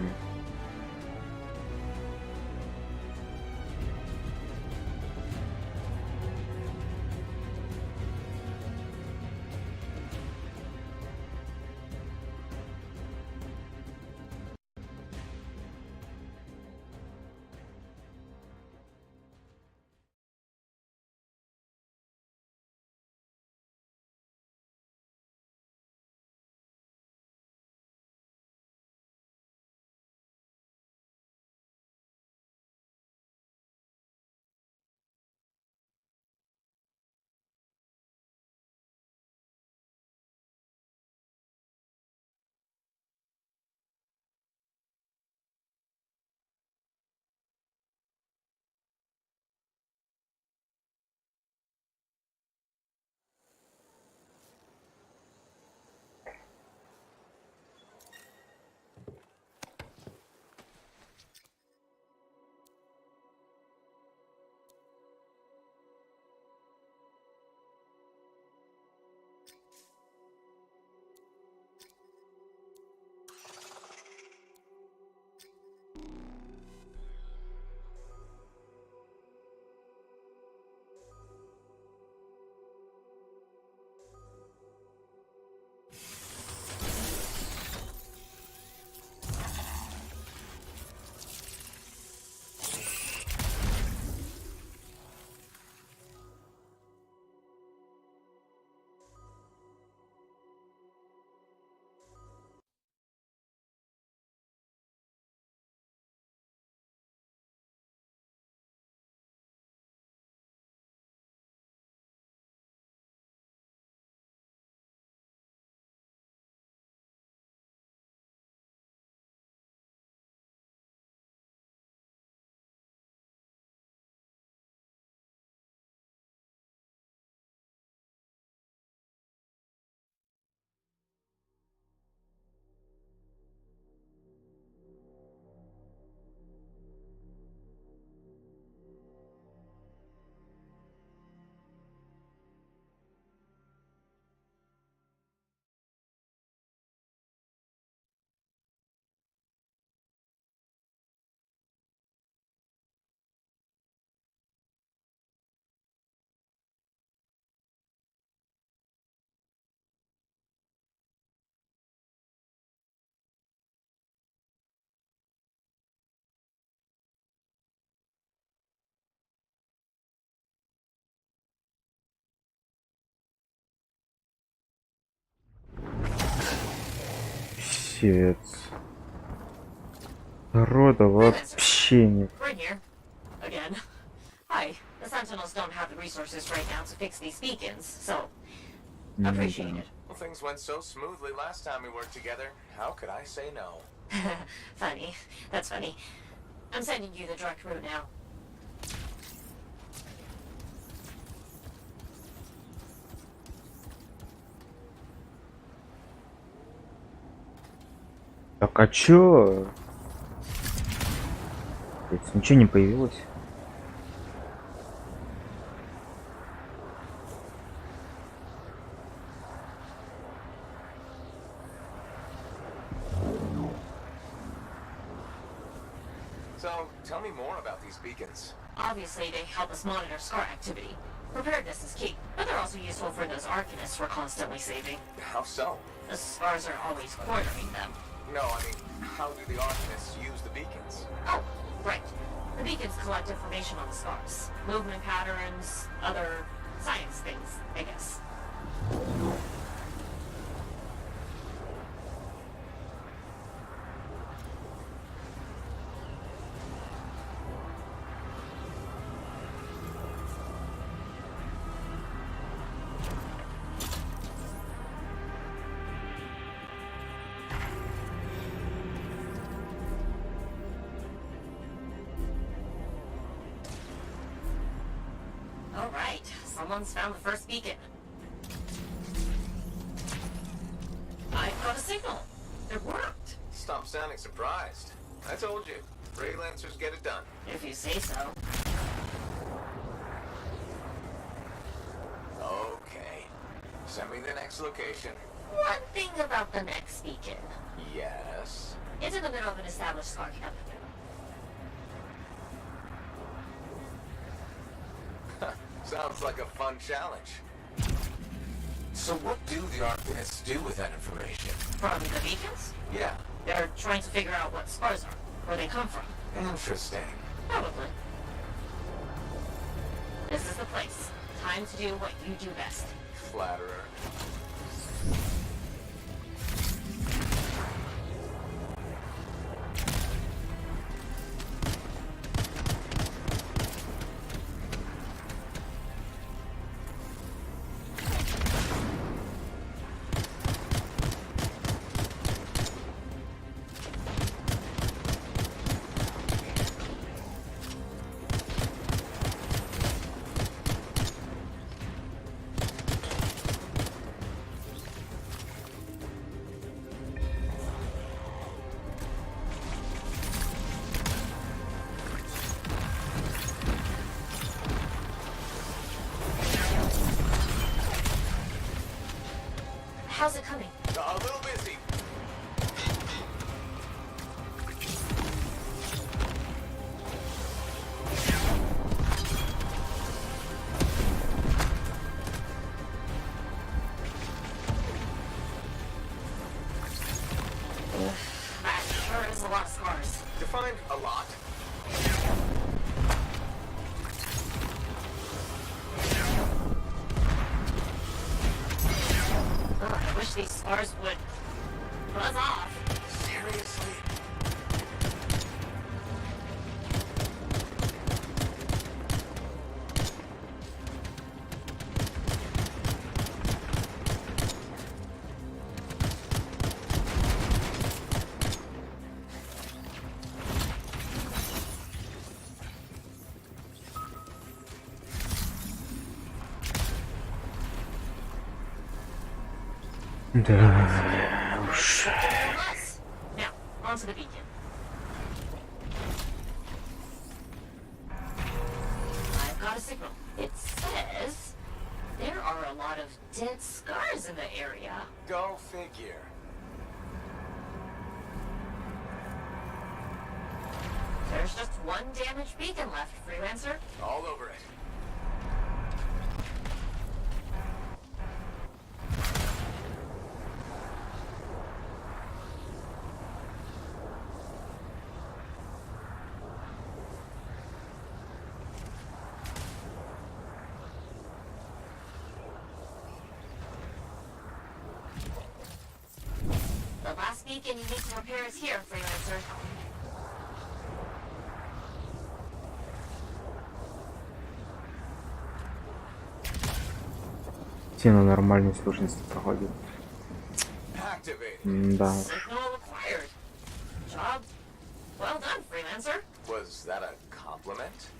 Shit. Народа вообще нет. We're in here. Again. Hi. The Sentinels don't have the resources right now to fix these beacons, so appreciate it. Well, things went so smoothly last time we worked together. How could I say no? Funny. That's funny. I'm sending you the direct route now. Так, а чё? Ведь ничего не появилось. So, tell me more about these beacons. Obviously, they help us monitor scar activity. Preparedness is key, but they're also useful for those arcanists we're constantly saving. How so? The scars are always cornering them. No, I mean, how do the arcanists use the beacons? Oh, right. The beacons collect information on the scars. Movement patterns, other science things, I guess. All right, someone's found the first beacon. I've got a signal. It worked. Stop sounding surprised. I told you, freelancers get it done. If you say so. Okay. Send me the next location. One thing about the next beacon. Yes. It's in the middle of an established scar camp. Sounds like a fun challenge. So what do the arcanists do with that information? From the beacons? Yeah. They're trying to figure out what scars are, where they come from. Interesting. Probably. This is the place. Time to do what you do best. Flatterer. How's it coming? A little busy. That sure is a lot of scars. Define a lot. I wish these scars would buzz off. Seriously? Да уж. Now, onto the beacon. I've got a signal. It says there are a lot of dead scars in the area. Go figure. There's just one damaged beacon left, Freelancer. All over it. The last beacon you need to repair is here, Freelancer. Все на нормальной сложности проходит. Да. Signal acquired. Job well done, Freelancer. Was that a compliment?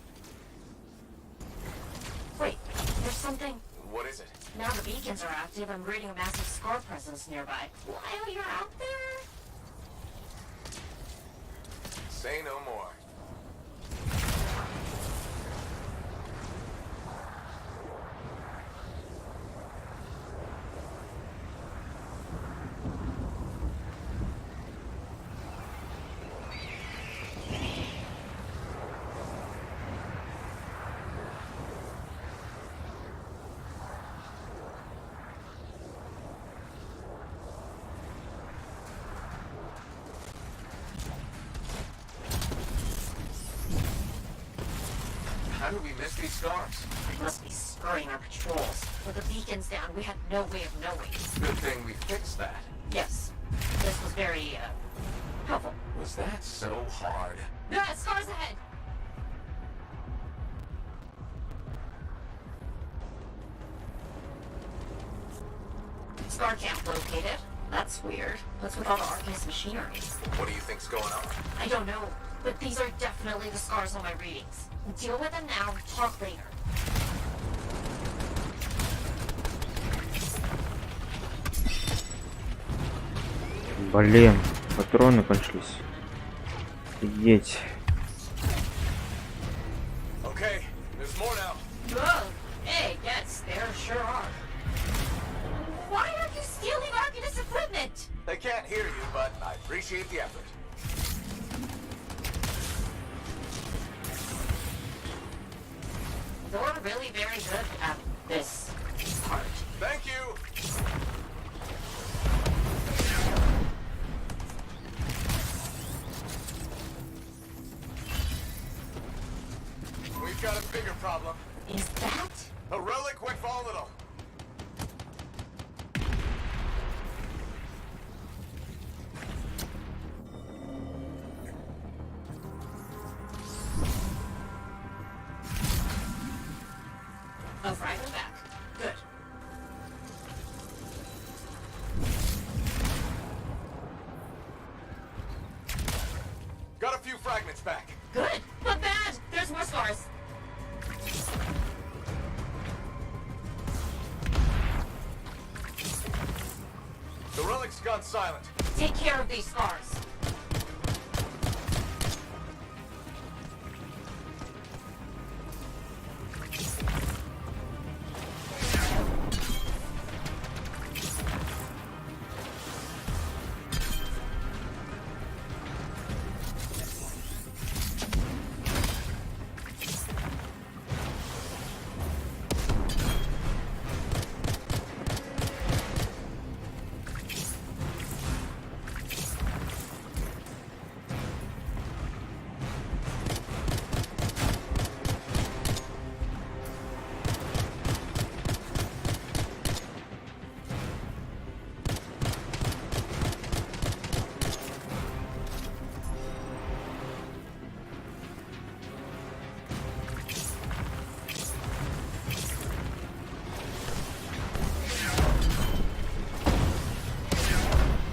Wait, there's something. What is it? Now the beacons are active, I'm reading a massive scar presence nearby. While you're out there, Say no more. How did we miss these scars? We must be scurrying our patrols. With the beacons down, we had no way of knowing. Good thing we fixed that. Yes. This was very, helpful. Was that so hard? Yeah, scars ahead! Scar camp located. That's weird. What's with all the Arcanist machinery? What do you think's going on? I don't know, but these are definitely the scars on my readings. Deal with them now, talk later. Блин, патроны кончились. Офигеть. Okay, there's more now. Whoa! Hey, yes, there sure are. Why are you stealing Arcanist equipment? They can't hear you, but I appreciate the effort. You're really very good at this part. Thank you! We've got a bigger problem. Is that? A relic went volatile. Oh, fragment back. Good. Got a few fragments back. Good, but bad. There's more scars. The relic's gone silent. Take care of these scars.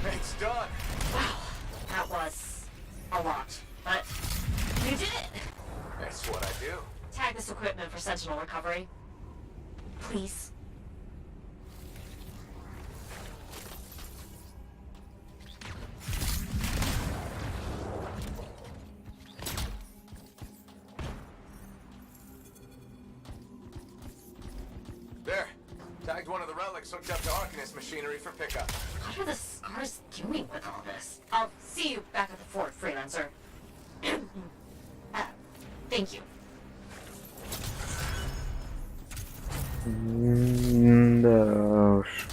It's done. Wow, that was a lot, but you did it. That's what I do. Tag this equipment for Sentinel recovery. Please. There. Tagged one of the relics hooked up to Arcanist machinery for pickup. What are the scars doing with all this? I'll see you back at the fort, freelancer. Thank you. Да уж.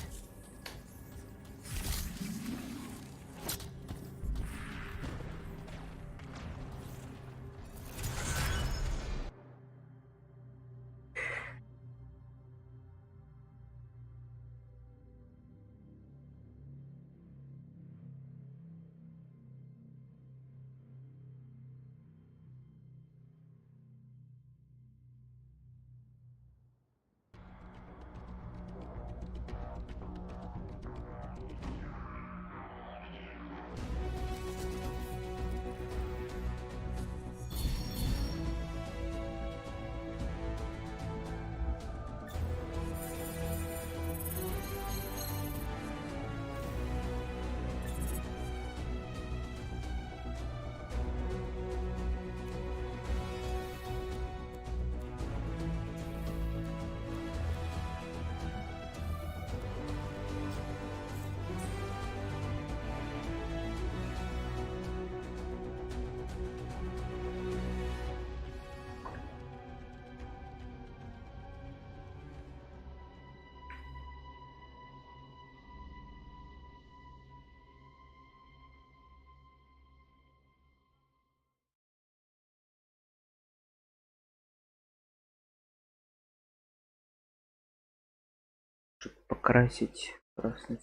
покрасить красный.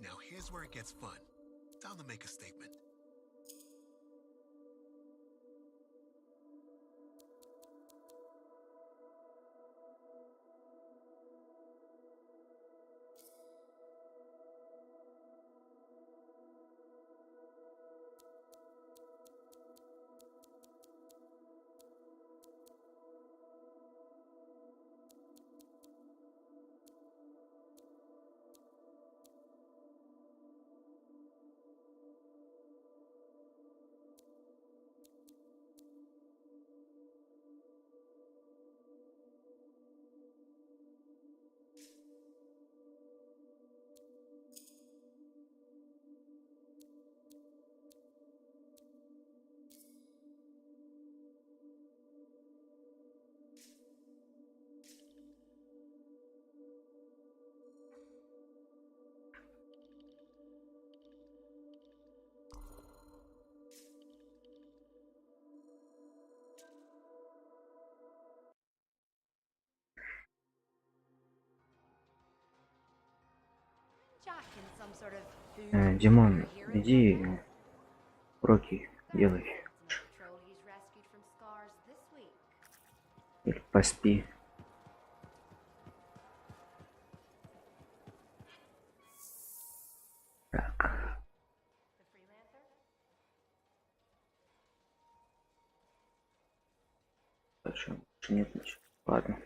Now here's where it gets fun. Time to make a statement. Jack in some sort of food Димон, superhero иди уроки делай. patrol he's rescued from scars this week. Или поспи. Так. Дальше нет ничего. Ладно.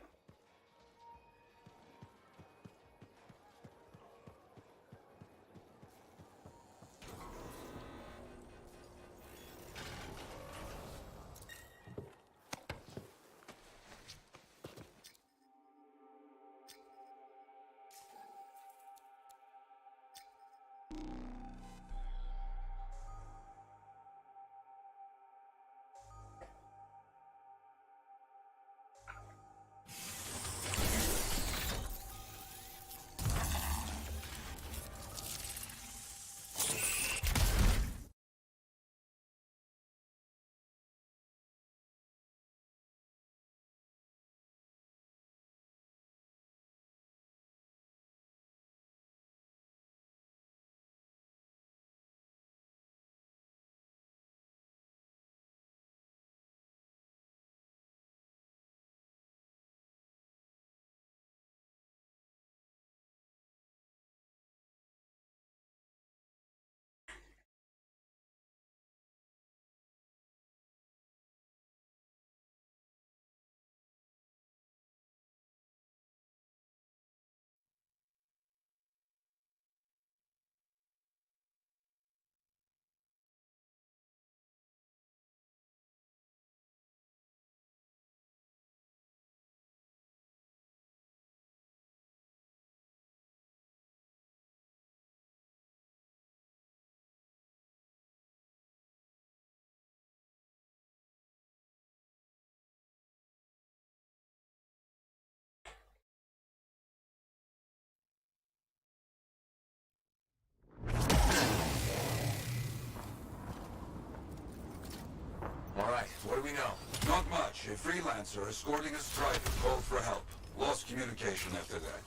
All right, what do we know? Not much. A freelancer escorting a striker called for help. Lost communication after that.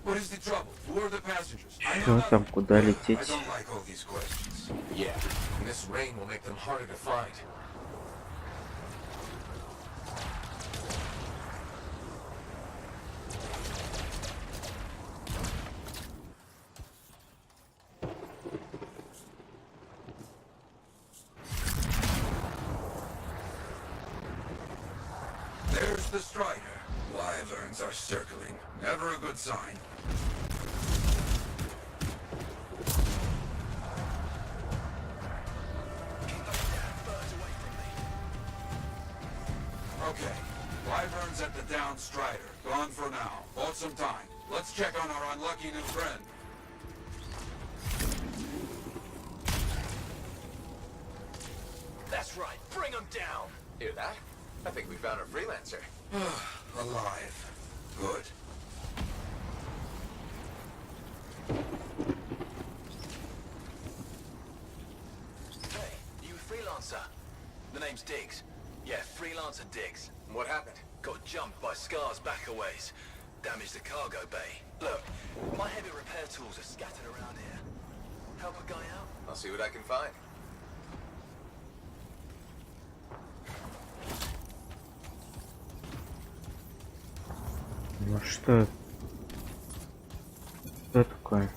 What is the trouble? Who are the passengers? Что там, куда I лететь? don't like all these questions. Yeah, and this rain will make them harder to find. There's the strider. Wyverns are circling. Never a good sign. Okay. Wyverns at the down strider. Gone for now. Bought some time. Let's check on our unlucky new friend. That's right. Bring him down. Hear that? I think we found our freelancer. Alive. Good. Hey, you freelancer? The name's Diggs. Yeah, freelancer Diggs. What happened? Got jumped by Scar's backaways. Damaged the cargo bay. Look, my heavy repair tools are scattered around here. Help a guy out? I'll see what I can find. Ну что такое?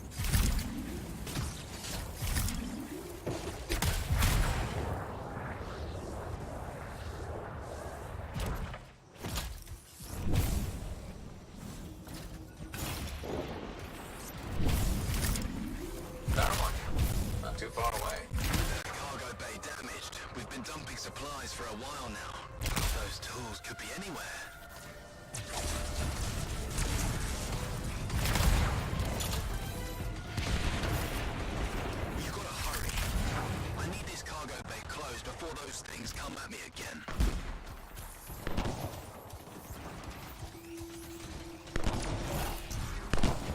Not too far away. Cargo bay damaged. We've been dumping supplies for a while now. Those tools could be anywhere. You gotta hurry. I need this cargo bay closed before those things come at me again.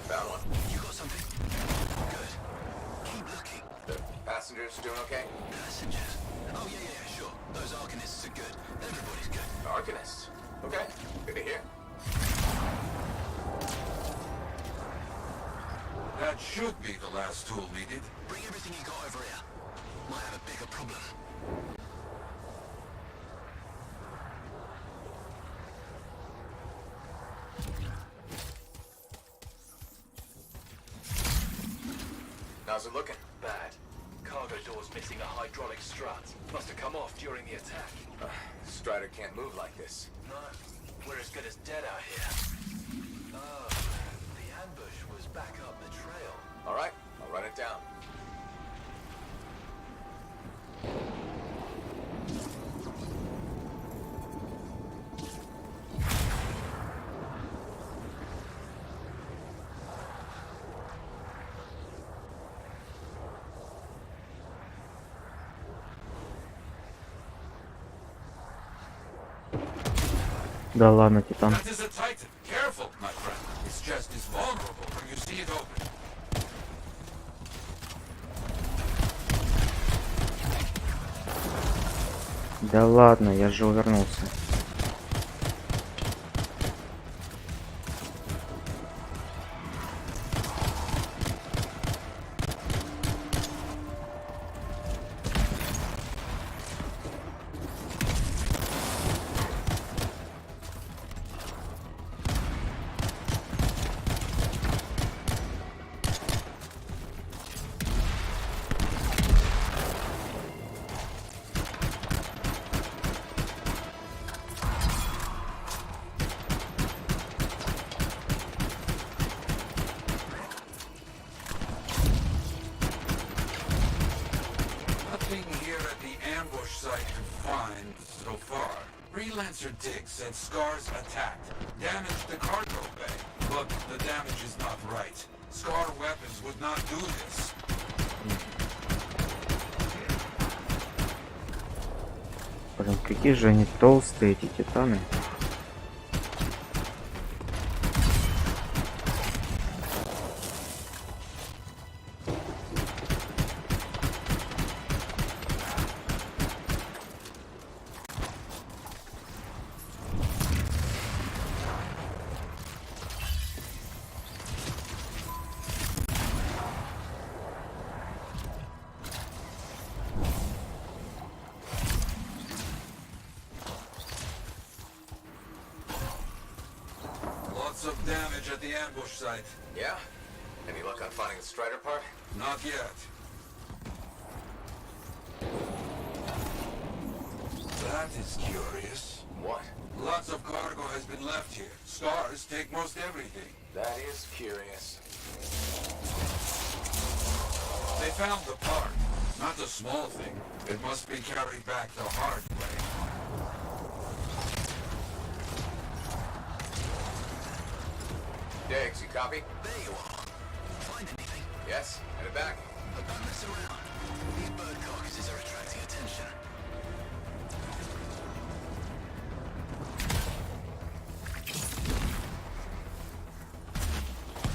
Found one. You got something? Good. Keep looking. The passengers doing okay? Passengers? Oh, yeah, sure. Those Arcanists are good. Everybody's good. Arcanists? Okay, good to hear. That should be the last tool needed. Bring everything you got over here. Might have a bigger problem. How's it looking? Bad. Cargo door's missing a hydraulic strut. Must have come off during the attack. Strider can't move like this. No, we're as good as dead out here. Oh, the ambush was back up the trail. All right, I'll run it down. Да ладно, Титан. That is a Titan. Careful, my friend. Its chest is vulnerable when you see it open. Да ладно, я же увернулся. Nothing here at the ambush site to find so far. Freelancer Dig said Scar's attacked, damaged the cargo bay. But the damage is not right. Scar weapons would not do this. Блин, какие же они толстые, эти титаны. Lots of damage at the ambush site. Yeah? Any luck on finding the Strider part? Not yet. That is curious. What? Lots of cargo has been left here. Scars take most everything. That is curious. They found the part. Not a small thing. It must be carried back the hard way. Diggs, you copy? There you are. Find anything? Yes, headed back. But don't mess around. These bird carcasses are attracting attention.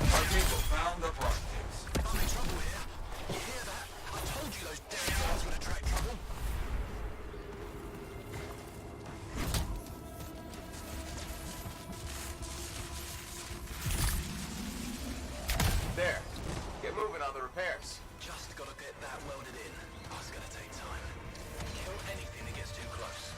Our people found the part, Diggs. I'm in trouble here. You hear that? I told you those damn birds would attract trouble. There. Get moving on the repairs. Just gotta get that welded in. That's gonna take time. Kill anything that gets too close.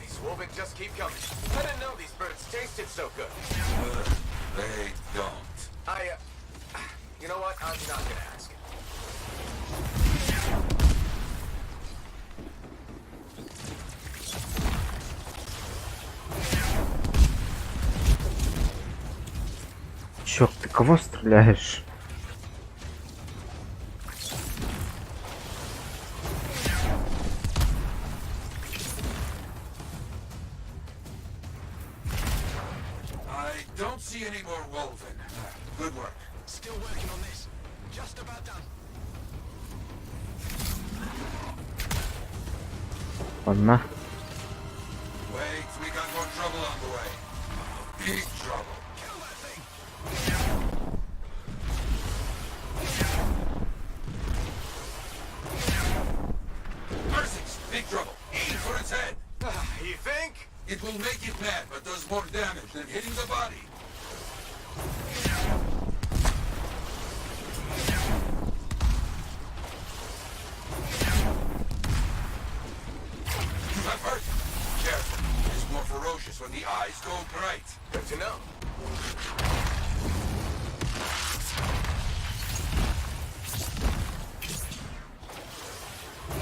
These Wolvik just keep coming. I didn't know these birds tasted so good. They don't. You know what? I'm not gonna ask. Чёрт, ты кого стреляешь? I don't see any more Wolven. Good work. Still working on this. Just about done. Ладно. Wait, we got more trouble on the way. Big trouble. Kill that thing. Mercies, big trouble. Aim for its head. You think? It will make it mad, but does more damage than hitting the body. the eyes go bright. Good to know.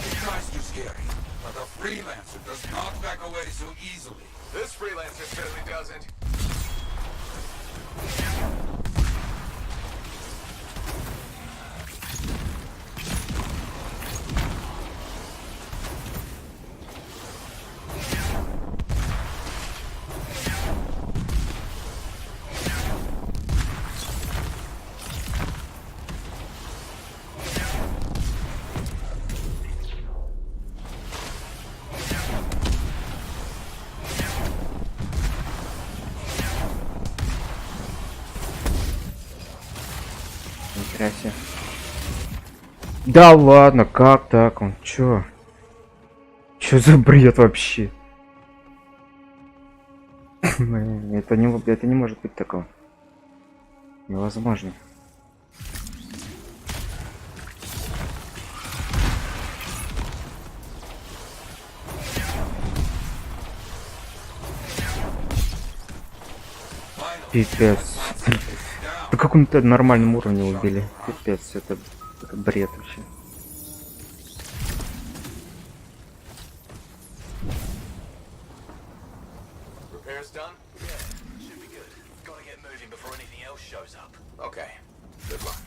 He tries to scare you, but the freelancer does not back away so easily. This freelancer certainly doesn't. Нихера. Да ладно, как так? Он чё? Чё за бред вообще? Это не может быть такого. Невозможно. Пипец. На каком-то нормальном уровне убили. Пипец, это бред вообще. Repairs done? Yeah, should be good. Gotta get moving before anything else shows up. Okay. Good luck.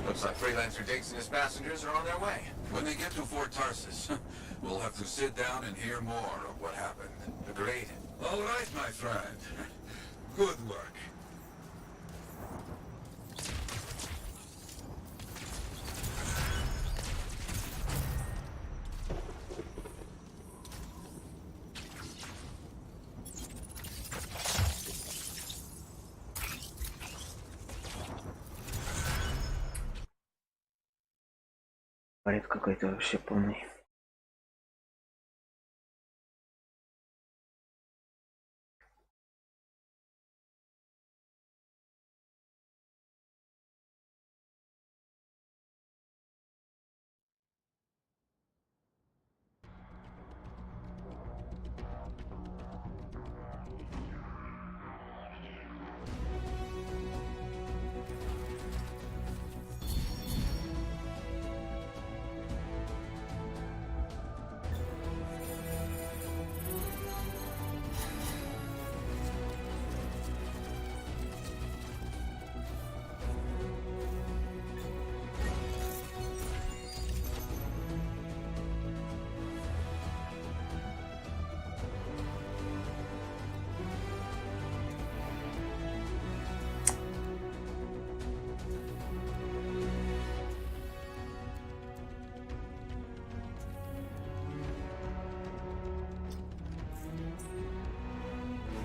Looks like Freelancer Diggs and his passengers are on their way. When they get to Fort Tarsus, we'll have to sit down and hear more of what happened. Agreed. All right, my friend. Good work. Бред какой-то вообще полный.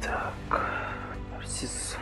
Так, нарцисс.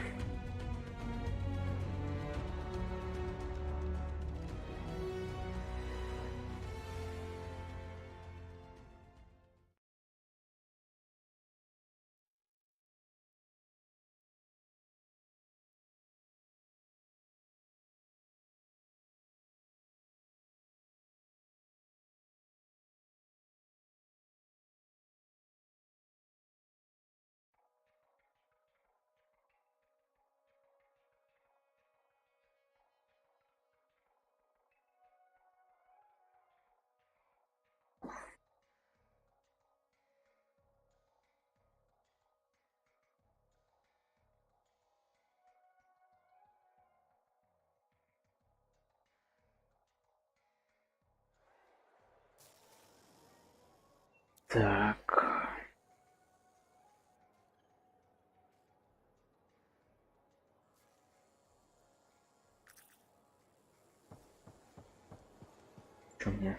Так. Что мне?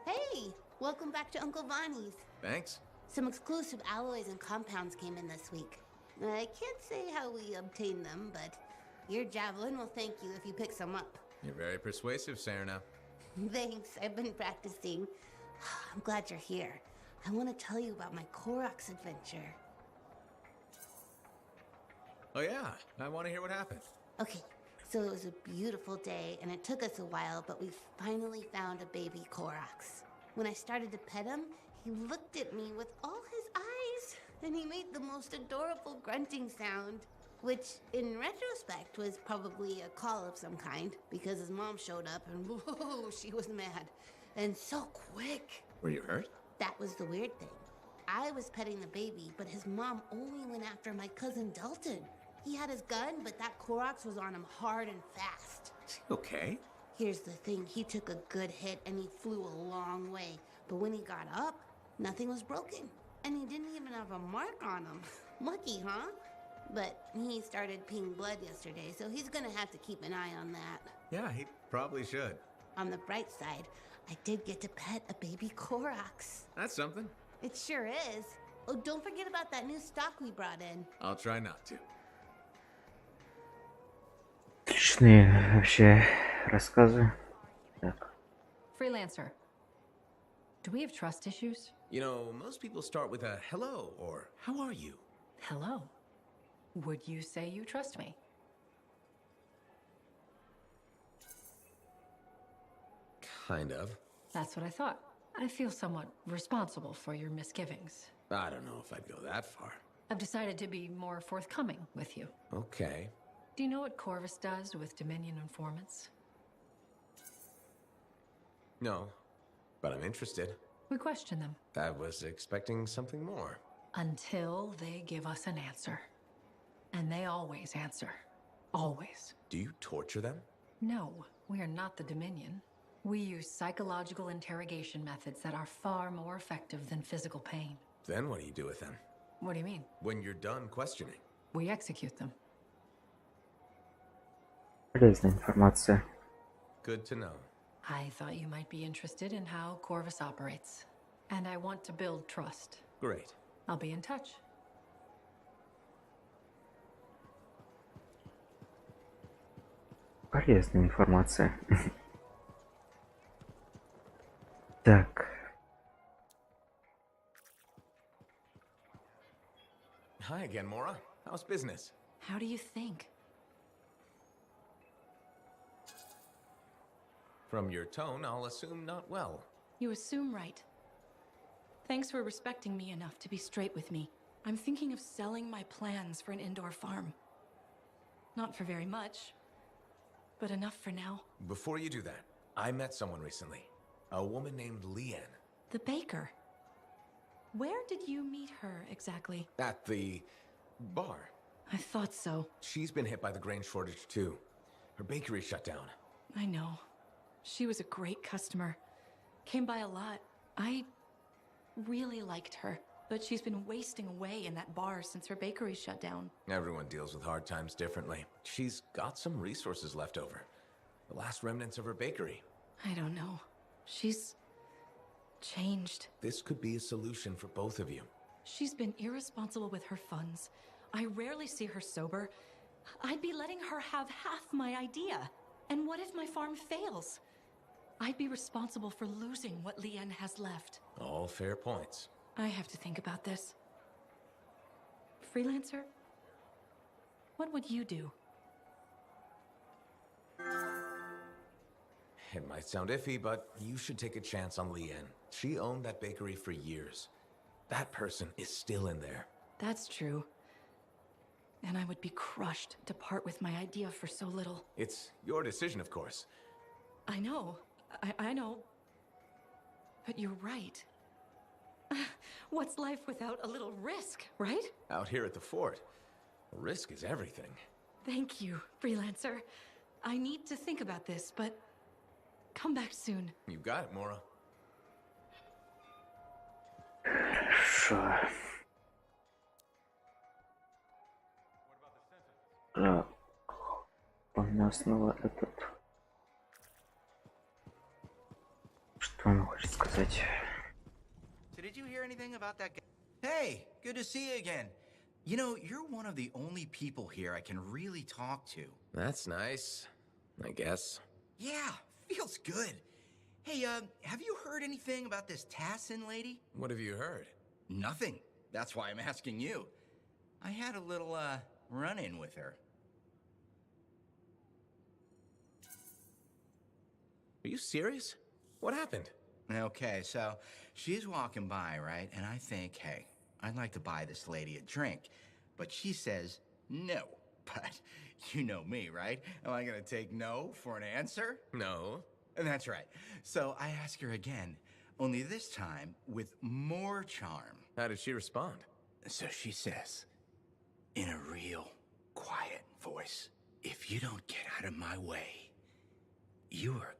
Hey, welcome back to Uncle Vonnie's. Thanks. Some exclusive alloys and compounds came in this week. I can't say how we obtained them, but your javelin will thank you if you pick some up. You're very persuasive, Serena. Thanks, I've been practicing. I'm glad you're here. I want to tell you about my Koroks adventure. Oh yeah, I want to hear what happened. Okay, so it was a beautiful day, and it took us a while, but we finally found a baby Koroks. When I started to pet him, he looked at me with all his eyes, and he made the most adorable grunting sound, which, in retrospect, was probably a call of some kind, because his mom showed up, and whoa, she was mad. And so quick. Were you hurt? That was the weird thing. I was petting the baby, but his mom only went after my cousin Dalton. He had his gun, but that Koroks was on him hard and fast. Okay. Here's the thing, he took a good hit and he flew a long way. But when he got up, nothing was broken. And he didn't even have a mark on him. Lucky, huh? But he started peeing blood yesterday, so he's gonna have to keep an eye on that. Yeah, he probably should. On the bright side, I did get to pet a baby Koroks. That's something. It sure is. Oh, don't forget about that new stock we brought in. I'll try not to. Отличные вообще рассказы. Так. Freelancer. Do we have trust issues? You know, most people start with a hello or how are you? Hello. Would you say you trust me? Kind of. That's what I thought. I feel somewhat responsible for your misgivings. I don't know if I'd go that far. I've decided to be more forthcoming with you. Okay. Do you know what Corvus does with Dominion informants? No, but I'm interested. We question them. I was expecting something more. Until they give us an answer. And they always answer. Always. Do you torture them? No, we are not the Dominion. We use psychological interrogation methods that are far more effective than physical pain. Then what do you do with them? What do you mean? When you're done questioning. We execute them. Полезная информация. Good to know. I thought you might be interested in how Corvus operates. And I want to build trust. Great. I'll be in touch. Полезная информация. Так. Hi again, Mora. How's business? How do you think? From your tone, I'll assume not well. You assume right. Thanks for respecting me enough to be straight with me. I'm thinking of selling my plans for an indoor farm. Not for very much, but enough for now. Before you do that, I met someone recently. A woman named Leanne. The baker. Where did you meet her exactly? At the bar. I thought so. She's been hit by the grain shortage too. Her bakery shut down. I know. She was a great customer. Came by a lot. I really liked her. But she's been wasting away in that bar since her bakery shut down. Everyone deals with hard times differently. She's got some resources left over. The last remnants of her bakery. I don't know. She's changed. This could be a solution for both of you. She's been irresponsible with her funds. I rarely see her sober. I'd be letting her have half my idea. And what if my farm fails? I'd be responsible for losing what Leanne has left. All fair points. I have to think about this. Freelancer? What would you do? It might sound iffy, but you should take a chance on Leanne. She owned that bakery for years. That person is still in there. That's true. And I would be crushed to part with my idea for so little. It's your decision, of course. I know. I know. But you're right. What's life without a little risk, right? Out here at the fort, risk is everything. Thank you, Freelancer. I need to think about this, but come back soon. You got it, Mora. Хорошо. Так. У нас снова этот... Что он хочет сказать? So did you hear anything about that guy? Hey, good to see you again. You know, you're one of the only people here I can really talk to. That's nice, I guess. Yeah, feels good. Hey, have you heard anything about this Tassin lady? What have you heard? Nothing. That's why I'm asking you. I had a little, run-in with her. Are you serious? What happened? Okay, so she's walking by, right? And I think, hey, I'd like to buy this lady a drink. But she says no. But you know me, right? Am I gonna take no for an answer? No. And that's right. So I ask her again, only this time with more charm. How did she respond? So she says, in a real quiet voice, if you don't get out of my way, you are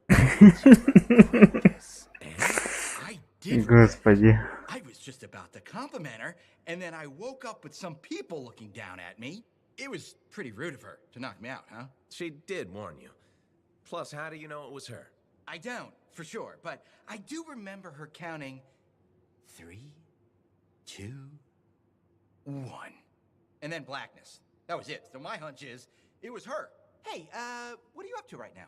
I did. Господи. I was just about to compliment her, and then I woke up with some people looking down at me. It was pretty rude of her to knock me out, huh? She did warn you. Plus, how do you know it was her? I don't, for sure, but I do remember her counting 3, 2, 1. And then blackness. That was it. So my hunch is, it was her. Hey, what are you up to right now?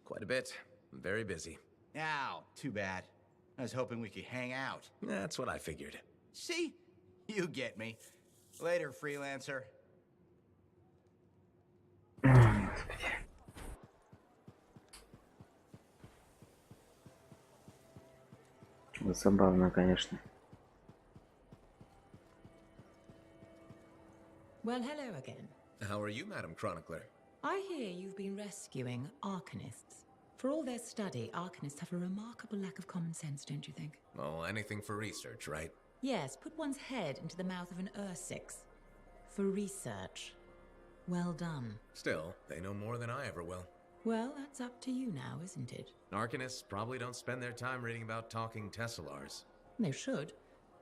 Quite a bit. I'm very busy. Ow, too bad. I was hoping we could hang out. That's what I figured. See? You get me. Later, freelancer. Забавно, конечно. Well, hello again. How are you, Madam Chronicler? I hear you've been rescuing Arcanists. For all their study, Arcanists have a remarkable lack of common sense, don't you think? Oh, anything for research, right? Yes, put one's head into the mouth of an Ursix. For research. Well done. Still, they know more than I ever will. Well, that's up to you now, isn't it? Arcanists probably don't spend their time reading about talking Tessellars. They should.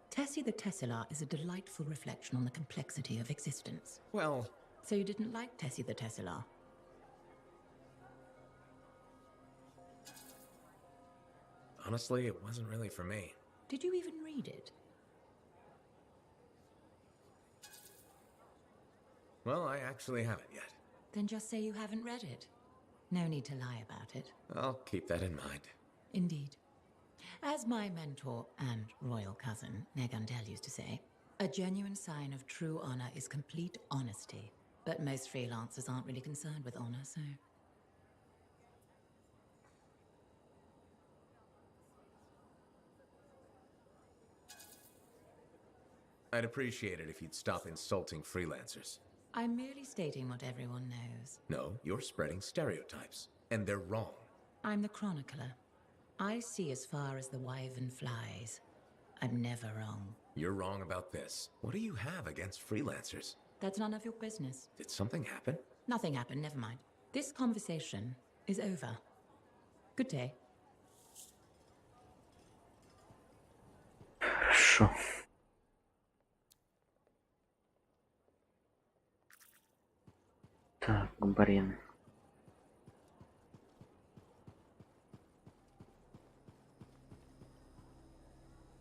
Tessie the Tesselar is a delightful reflection on the complexity of existence. Well... So you didn't like Tessie the Tesselar? Honestly, it wasn't really for me. Did you even read it? Well, I actually haven't yet. Then just say you haven't read it. No need to lie about it. I'll keep that in mind. Indeed. As my mentor and royal cousin, Negandel, used to say, a genuine sign of true honor is complete honesty. But most freelancers aren't really concerned with honor, so... I'd appreciate it if you'd stop insulting freelancers. I'm merely stating what everyone knows. No, you're spreading stereotypes, and they're wrong. I'm the chronicler. I see as far as the wyvern flies. I'm never wrong. You're wrong about this. What do you have against freelancers? That's none of your business. Did something happen? Nothing happened, never mind. This conversation is over. Good day. Хорошо. Так, блин.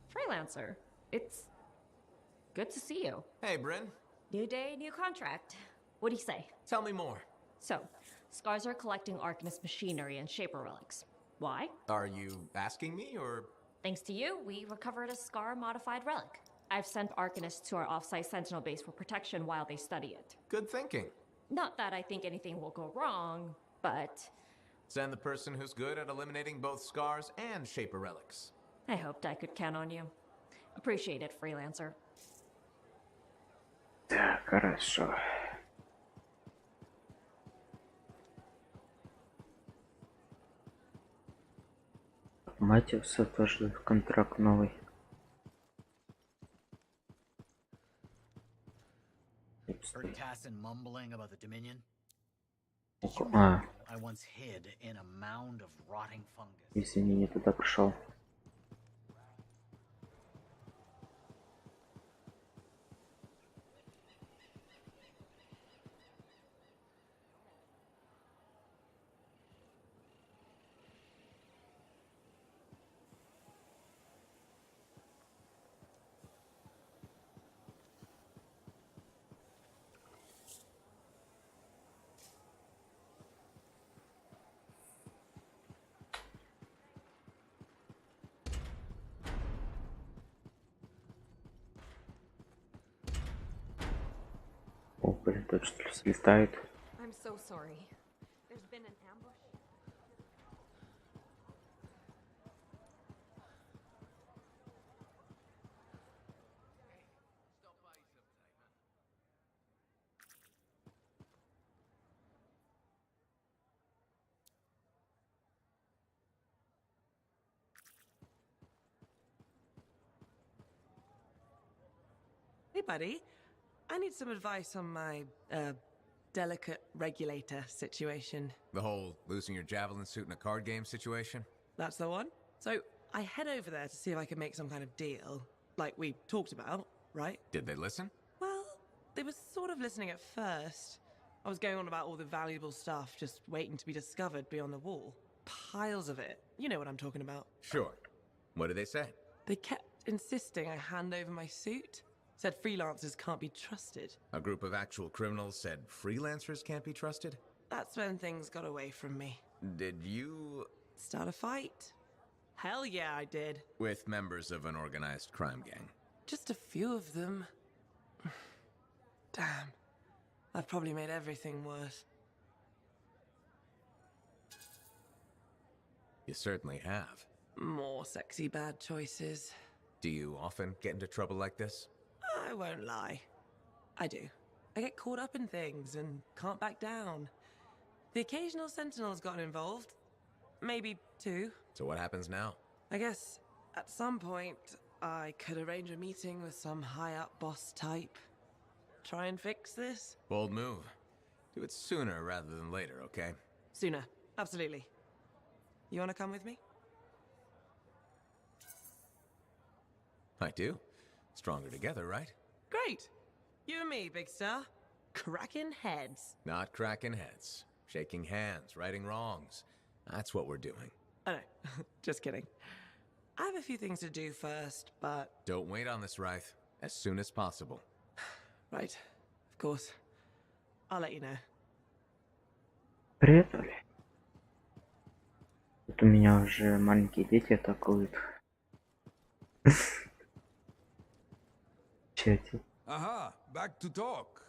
Freelancer, it's good to see you. Hey, Bryn. New day, new contract. What do you say? Tell me more. So, Scars are collecting Arcanist machinery and Shaper relics. Why? Are you asking me, or...? Thanks to you, we recovered a Scar-modified relic. I've sent Arcanists to our off-site Sentinel base for protection while they study it. Good thinking. Not that I think anything will go wrong, but... Send the person who's good at eliminating both Scars and Shaper relics. I hoped I could count on you. Appreciate it, freelancer. Так, хорошо. Матиуса тоже контракт новый. Heard Tassin mumbling about the Dominion? А, I once hid in a mound of rotting fungus. извини, не туда пришел. точно слетает. I'm so sorry. There's been an ambush. Hey, buddy. I need some advice on my, delicate regulator situation. The whole losing your javelin suit in a card game situation? That's the one. So, I head over there to see if I can make some kind of deal, like we talked about, right? Did they listen? Well, they were sort of listening at first. I was going on about all the valuable stuff just waiting to be discovered beyond the wall. Piles of it. You know what I'm talking about. Sure. What did they say? They kept insisting I hand over my suit. Said freelancers can't be trusted. A group of actual criminals said freelancers can't be trusted? That's when things got away from me. Did you... Start a fight? Hell yeah, I did. With members of an organized crime gang? Just a few of them. Damn. I've probably made everything worse. You certainly have. More sexy bad choices. Do you often get into trouble like this? I won't lie. I do. I get caught up in things and can't back down. The occasional Sentinel's gotten involved. Maybe two. So what happens now? I guess at some point I could arrange a meeting with some high-up boss type. Try and fix this? Bold move. Do it sooner rather than later, okay? Sooner. Absolutely. You wanna come with me? I do. Stronger together, right? Great! You and me, big star. Cracking heads. Not cracking heads. Shaking hands, righting wrongs. That's what we're doing. Oh no, just kidding. I have a few things to do first, but... Don't wait on this, Wraith. As soon as possible. Right. Of course. I'll let you know. Привет, Оля. Тут у меня уже маленькие дети атакуют. Чате. Aha, back to talk.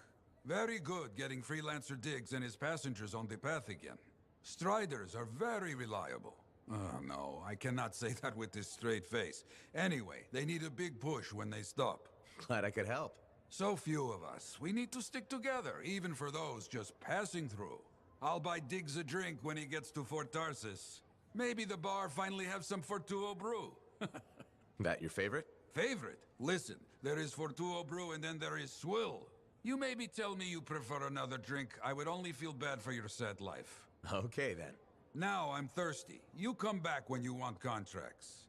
Very good getting Freelancer Diggs and his passengers on the path again. Striders are very reliable. Oh, no, I cannot say that with this straight face. Anyway, they need a big push when they stop. Glad I could help. So few of us. We need to stick together, even for those just passing through. I'll buy Diggs a drink when he gets to Fort Tarsis. Maybe the bar finally have some Fortuo brew. That your favorite? Favorite? Listen, there is Fortuo brew and then there is Swill. You maybe tell me you prefer another drink. I would only feel bad for your sad life. Okay, then. Now I'm thirsty. You come back when you want contracts.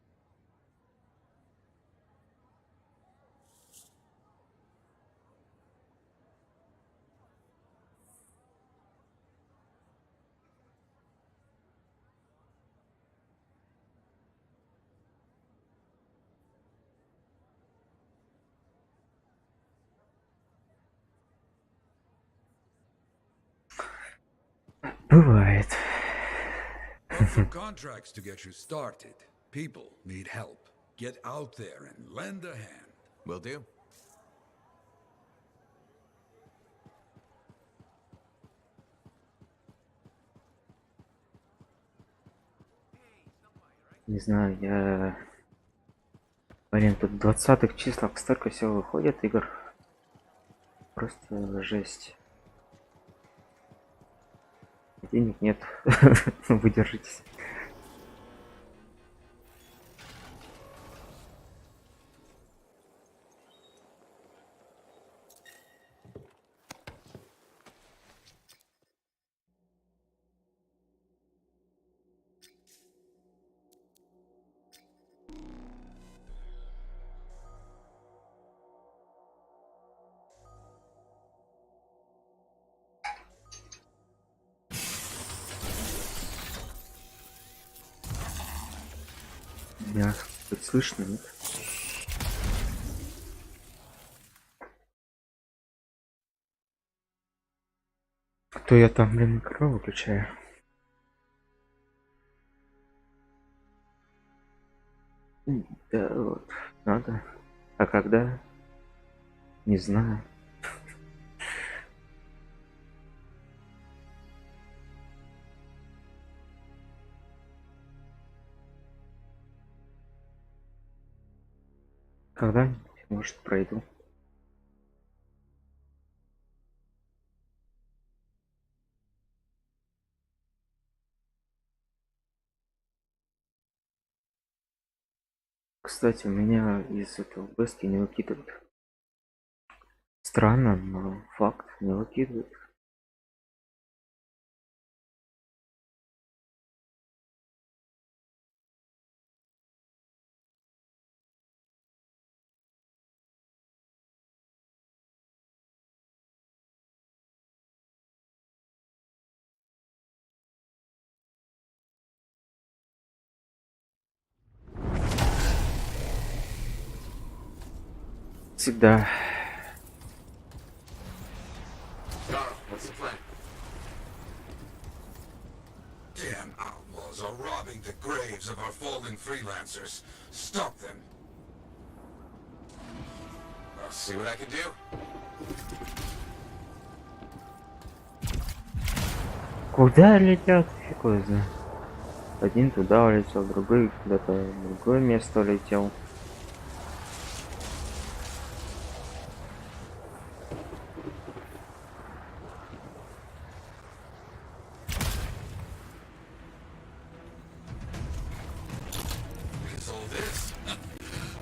Бывает. For contracts to get you started. People need help. Get out there and lend a hand. Will do. Не знаю, я... Блин, тут в 20-х числах столько всего выходит игр. Просто жесть. Денег нет. Выдержитесь. Меня хоть слышно, нет? А то я там, блин, микро выключаю. Да, вот, надо. А когда? Не знаю. Когда-нибудь, может, пройду. Кстати, меня из этого бески не выкидывают. Странно, но факт, не выкидывают. Всегда. What's the plan? Damn outlaws are robbing the graves of our fallen freelancers. Stop them. I'll see what I can do. Куда летят? Фиг его знает. Один туда улетел, другой куда-то в другое место улетел. Is all this?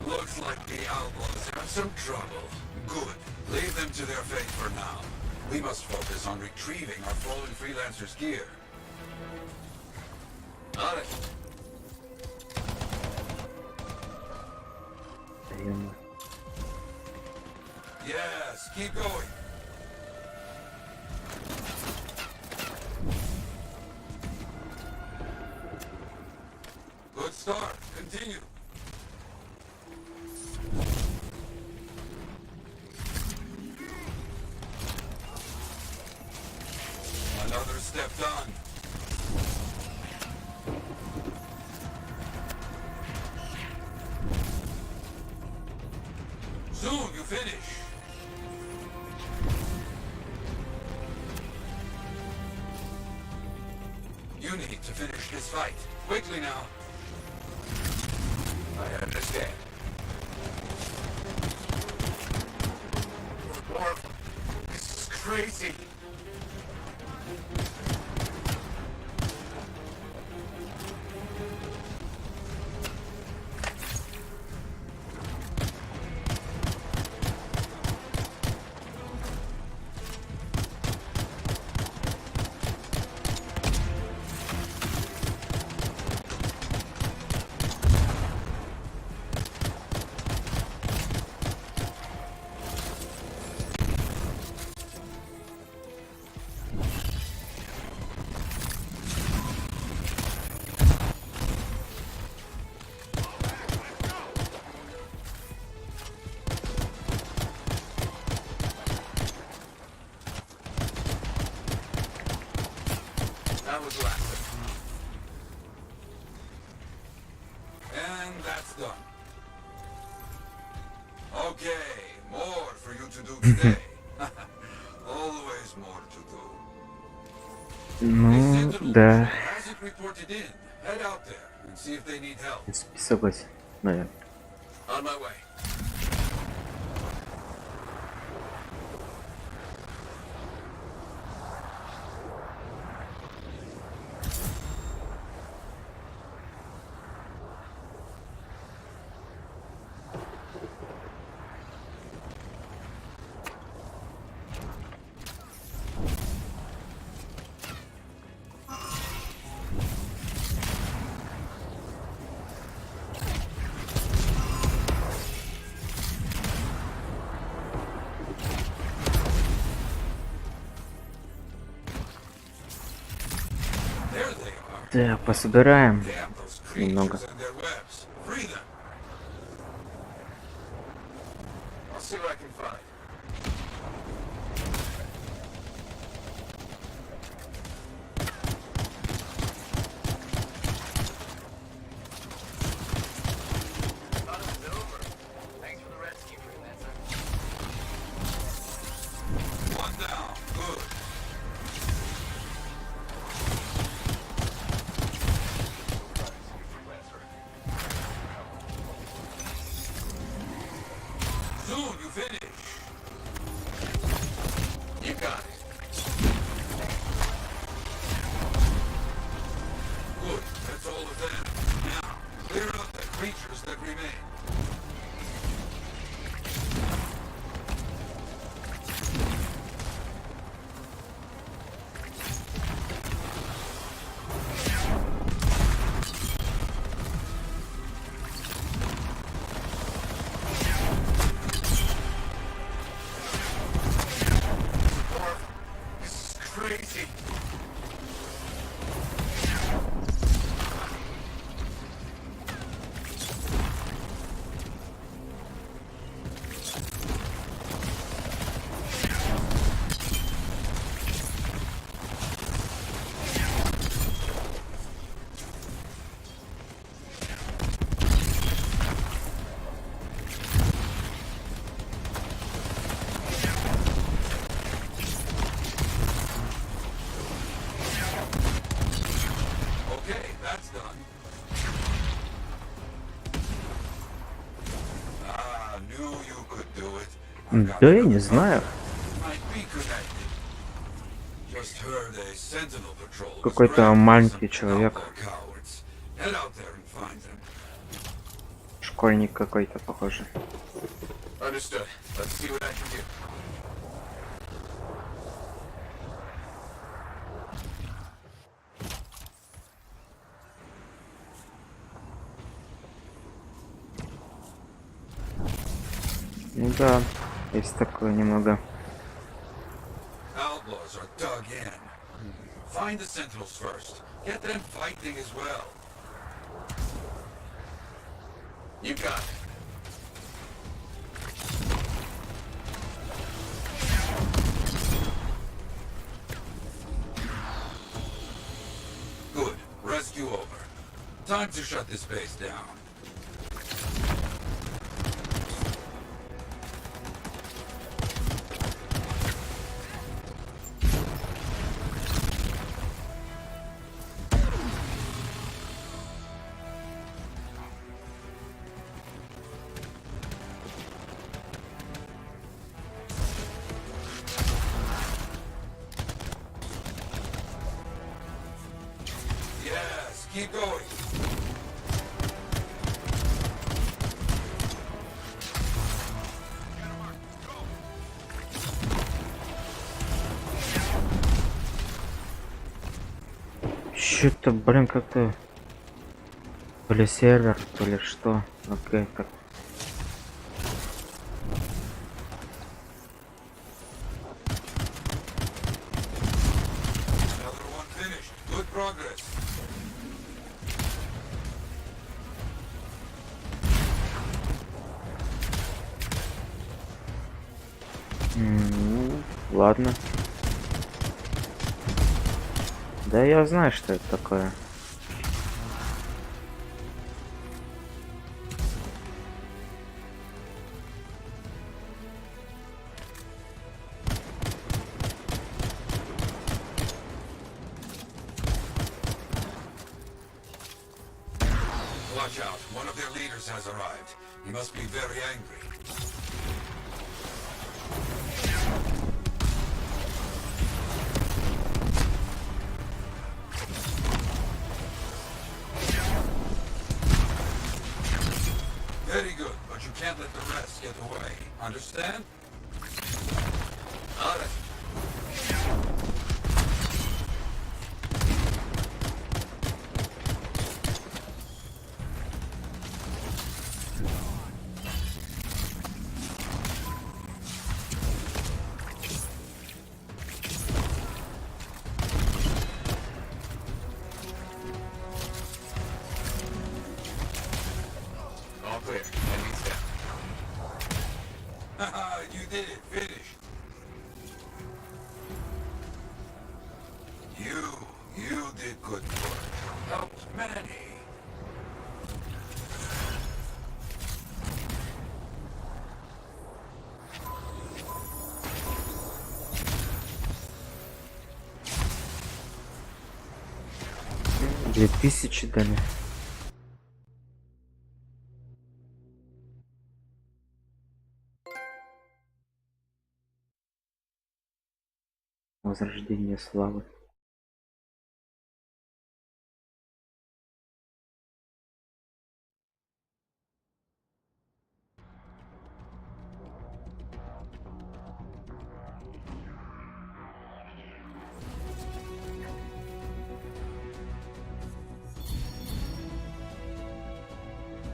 Looks like the outlaws have some trouble. Good. Leave them to their fate for now. We must focus on retrieving our fallen freelancers' gear. On it. Yes, keep going. Good start. Continue. Another step done. Soon you finish. You need to finish this fight. Quickly now. I understand. Lord, this is crazy. That was last. And that's done. Okay, more for you to do today. Always more to do. Ну, да. Hasn't reported in. Head out there and see if they need help. Согласен, наверное. On my way. Так, пособираем немного. finish. You got it. Good, that's all of them. Now, clear out the creatures that remain. Crazy. Okay, that's done. Ah, knew you could do it. Да я не знаю. Might be connected. Just heard a sentinel patrol was Какой-то grabbing маленький some человек. outlaw cowards. Head out there and find them. Школьник какой-то, похоже. Understood. Let's see what I can do. Ну да, есть такое немного. Outlaws are dug in. Find the sentinels first. Get them fighting as well. You got it. Good. Rescue over. Time to shut this base down. Yes, keep going. Что-то, блин, как-то... То ли сервер, то ли что. Окей, так. Another one finished. Good progress. Ну, ладно. Да я знаю, что это такое. Watch out. One of their leaders has arrived. He must be very angry. Very good, but you can't let the rest get away. Understand? All right. All clear. Enemies down. Haha, you did it. Finished. You did good work. Helped many. Две тысячи дали. Возрождение славы.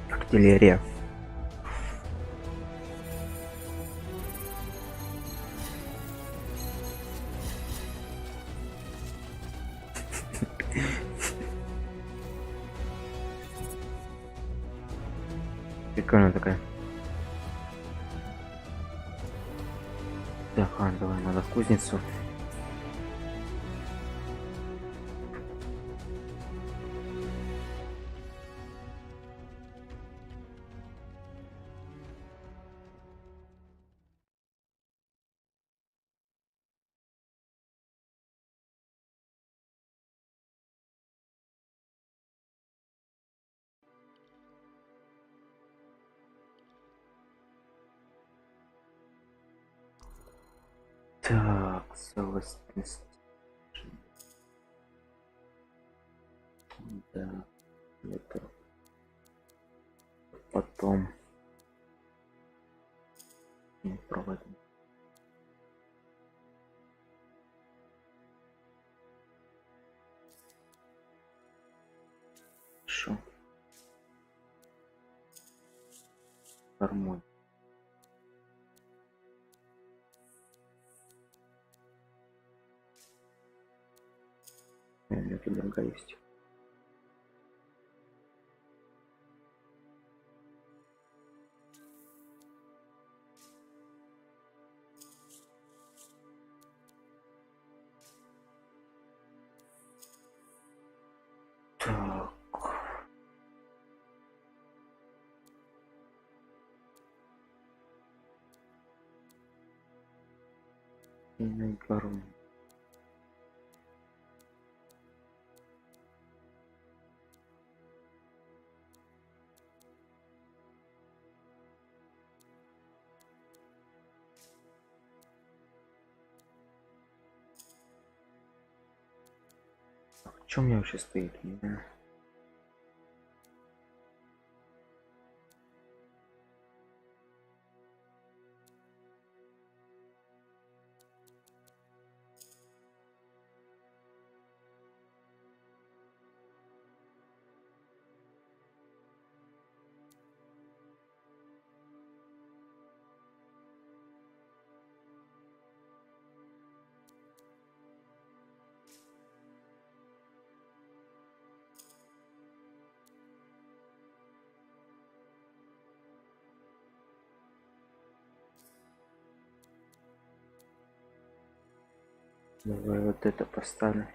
Артиллерия. Прикольно такая. Так, давай, надо в кузницу. Так, целостность. Да, это потом проводим. Хорошо. Гармония. Это дорога есть. Так. Гармония. В чем я вообще стоит? Давай вот это поставлю.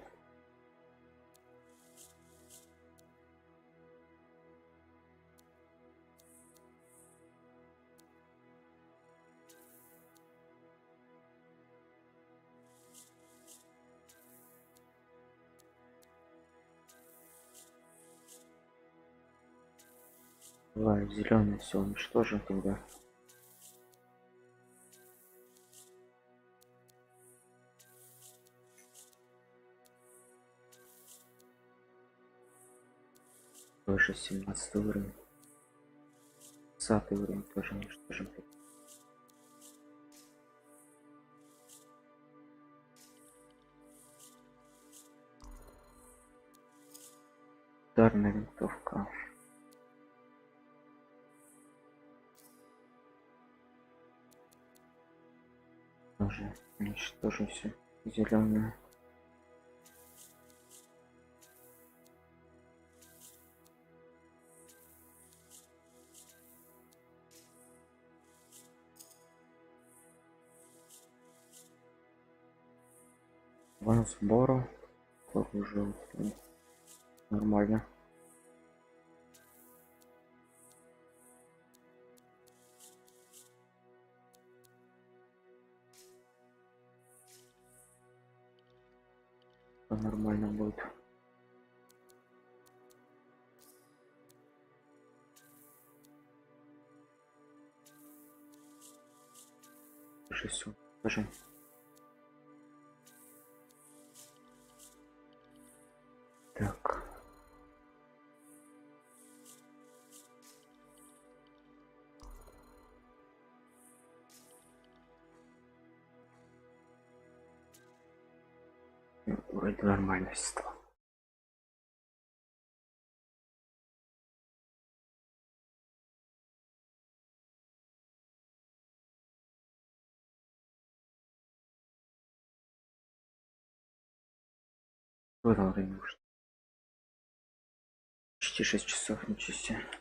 Давай, зеленый все уничтожим тогда. Тоже 17 уровень. 20 уровень тоже уничтожим. Ударная винтовка. Тоже уничтожим все зеленое. Вон сбору оружие. Нормально. Нормально будет. Все, скажем. Вроде нормально стало. Было время уже. Почти 6 часов, ничего себе.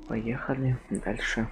Поехали дальше.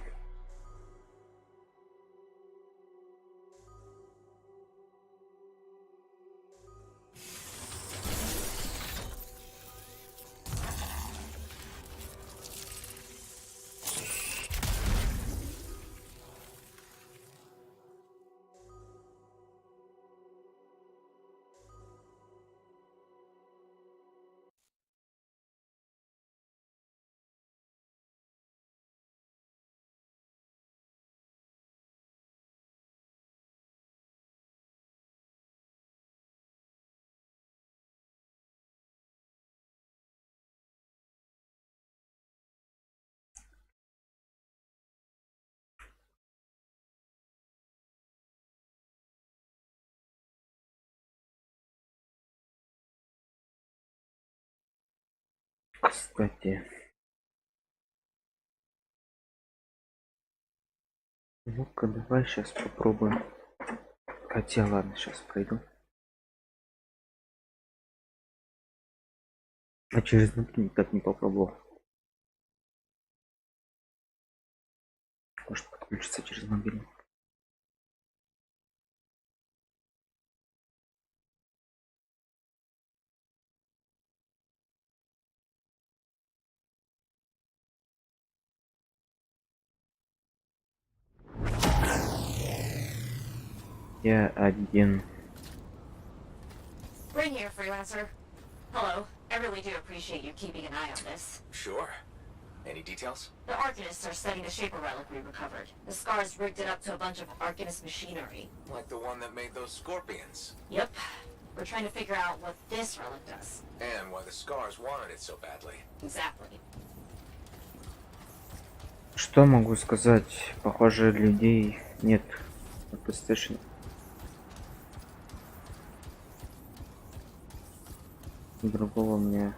Кстати, ну-ка давай сейчас попробуем. Хотя ладно, сейчас пройду. А через ноги никак не попробовал. Может подключиться через мобильный. Я один. Bring here, freelancer. Hello. I really do appreciate you keeping an eye on this. Sure. Any details? The Arcanists are studying the Shaper relic we recovered. The Scars rigged it up to a bunch of Arcanist machinery. Like the one that made those scorpions. Yep. We're trying to figure out what this relic does. And why the Scars wanted it so badly. Exactly. Что могу сказать? Похоже, людей нет на PlayStation. Другого мне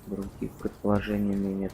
других предположений у меня нет.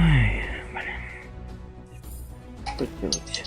Ай, блин. Что делать?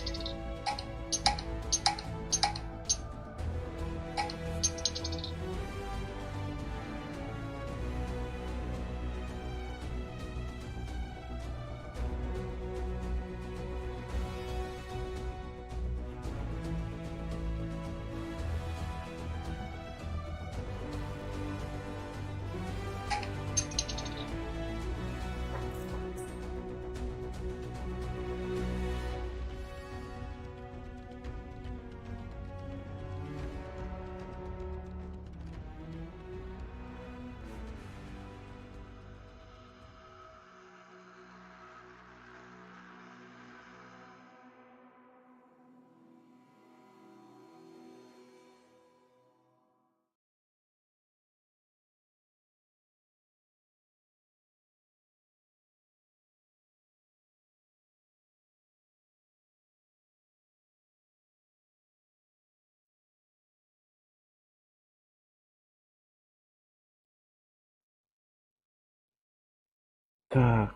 Так.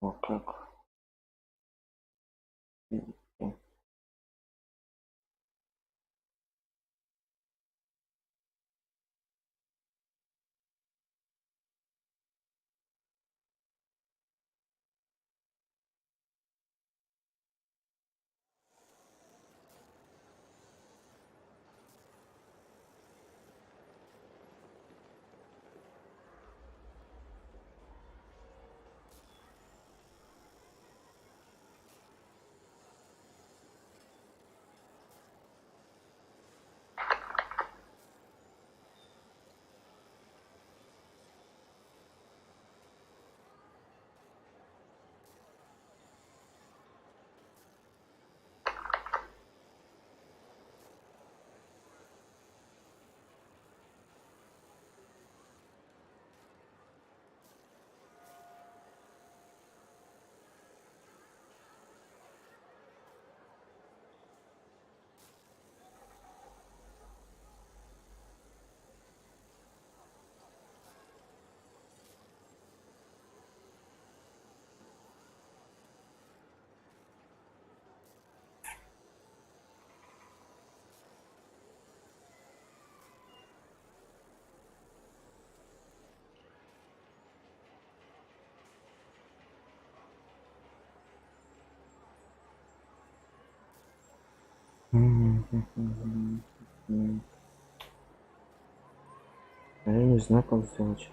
О, как. О. А я не знаю, как сделать.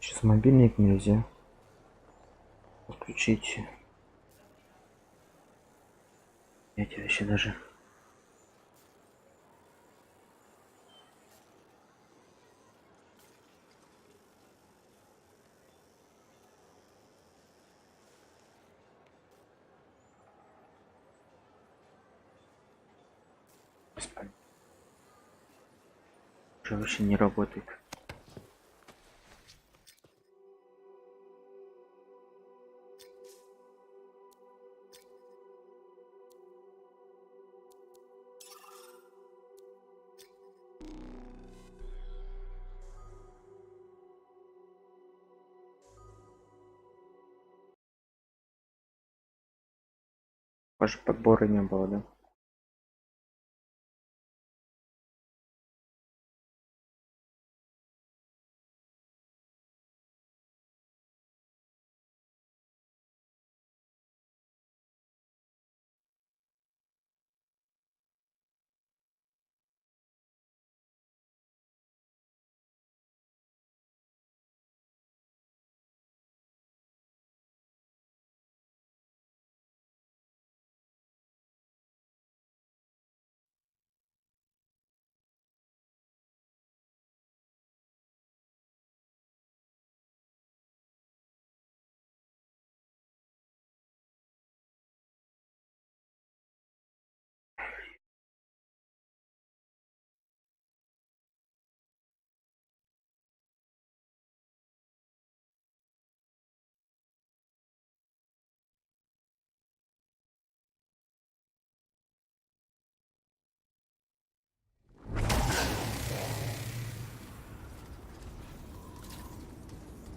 Сейчас мобильник нельзя подключить. Эти вещи даже. Уже вообще не работает. Даже подбора не было, да?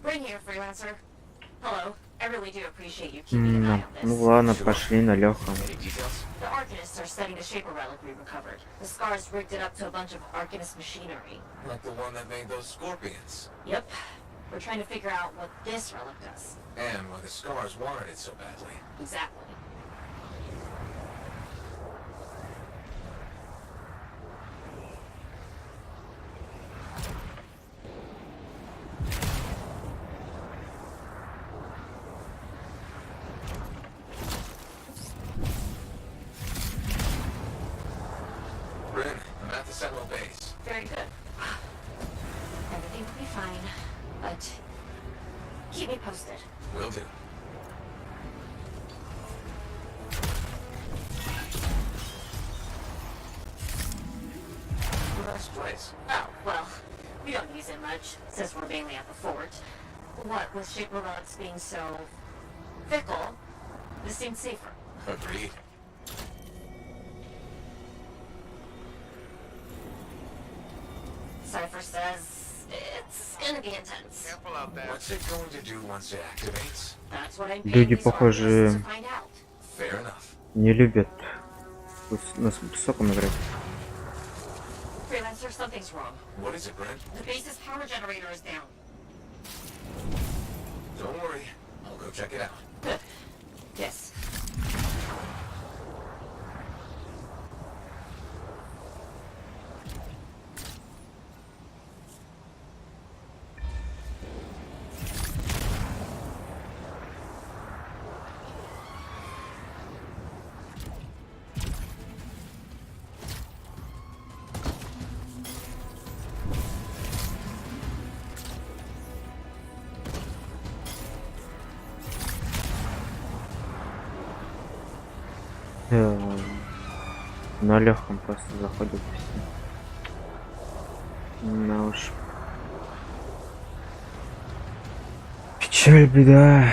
Bring here, freelancer. Hello. I really do appreciate you keeping an eye on this. Ну ладно, пошли на легком. The Arcanists are studying the Shaper relic we recovered. The Scars rigged it up to a bunch of Arcanist machinery. Like the one that made those scorpions. Yep. We're trying to figure out what this relic does. And why the Scars wanted it so badly. Exactly. I'm at the Sentinel base. Very good. Everything will be fine, but keep me posted. Will do. Nice place. Oh, well, we don't use it much, since we're mainly at the fort. What with Shaper relics being so fickle, this seems safer. Agreed. Jennifer says it's gonna be intense. Careful out there. What's it going to do once it activates? That's what I'm paying Люди, these похоже, artists to find out. Fair enough. не любят на высоком играть. Freelancer, something's wrong. What is it, Brent? The base's power generator is down. Don't worry. I'll go check it out. Good. Yes. На легком просто заходит все. На уж. Печаль, беда.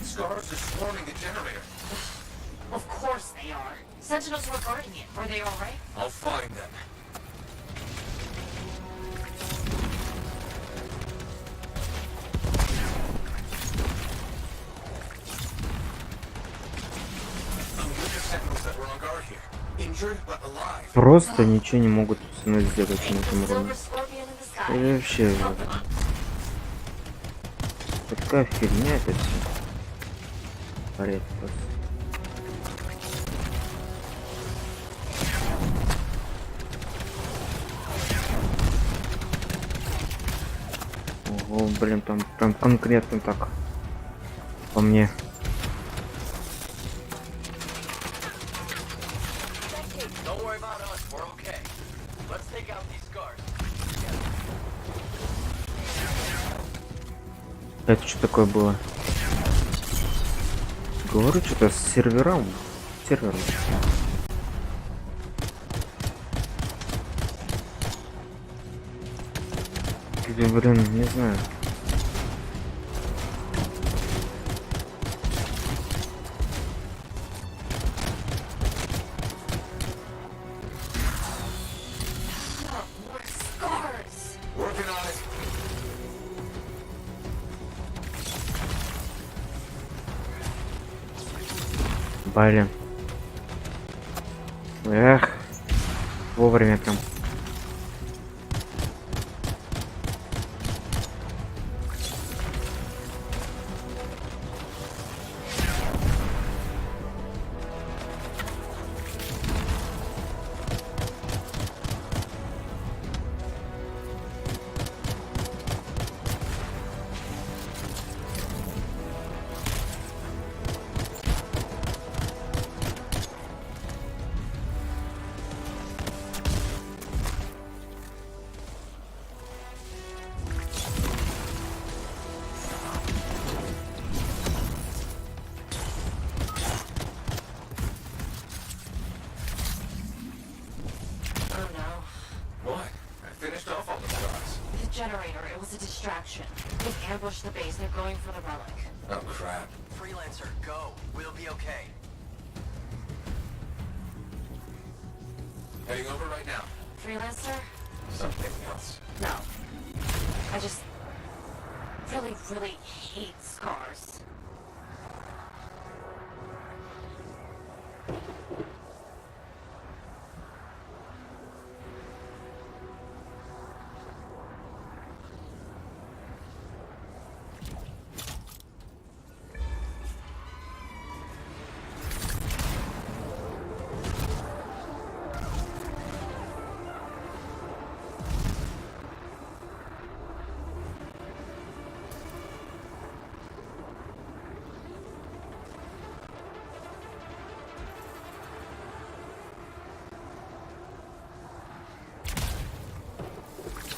Scars are swarming the generator. Of course they are. Sentinels were guarding it. Are they all right? I'll find them. Injured but alive. Просто ничего не могут со мной сделать на этом уровне. Это вообще такая фигня это все. Порядок просто. Ого, блин, там прям конкретно так по мне. Это что такое было? Говорю, что-то с сервером. Или, блин, не знаю. Блин. Эх. Вовремя прям. Generator, it was a distraction. They've ambushed the base, they're going for the relic. Oh crap. Freelancer, go. We'll be okay. Heading over right now. Freelancer? Something else. No. I just really, really hate scars.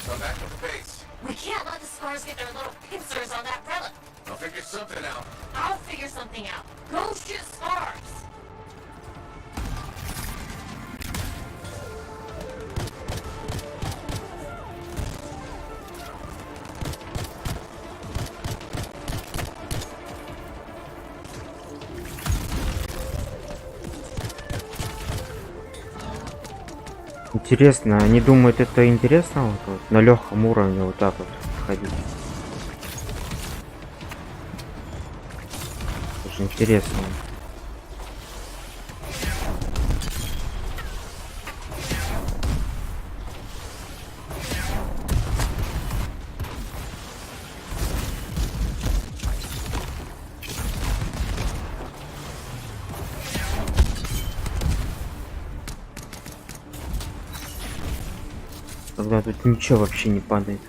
Come back to the base. We can't let the scars get their little pincers on that relic. I'll figure something out. I'll figure something out. Go shoot scars! Интересно, они думают, это интересно вот на легком уровне вот так вот ходить. Очень интересно. Когда тут ничего вообще не падает.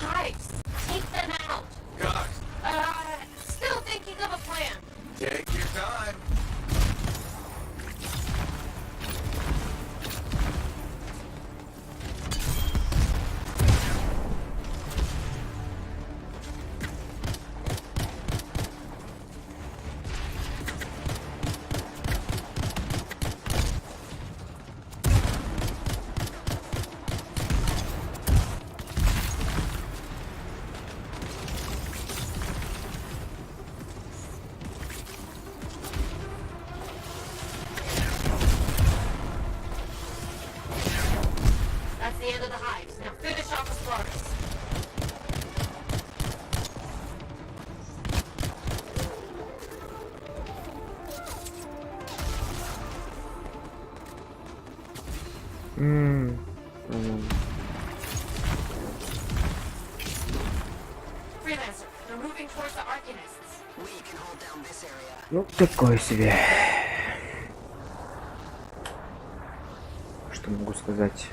Hives, take them out. Still thinking of a plan. Take your time. That's the end of the hives. Now finish off the slaughters. Freelancer, they're moving towards the Arcanists. We can hold down this area. Ну, такое себе. Что могу сказать?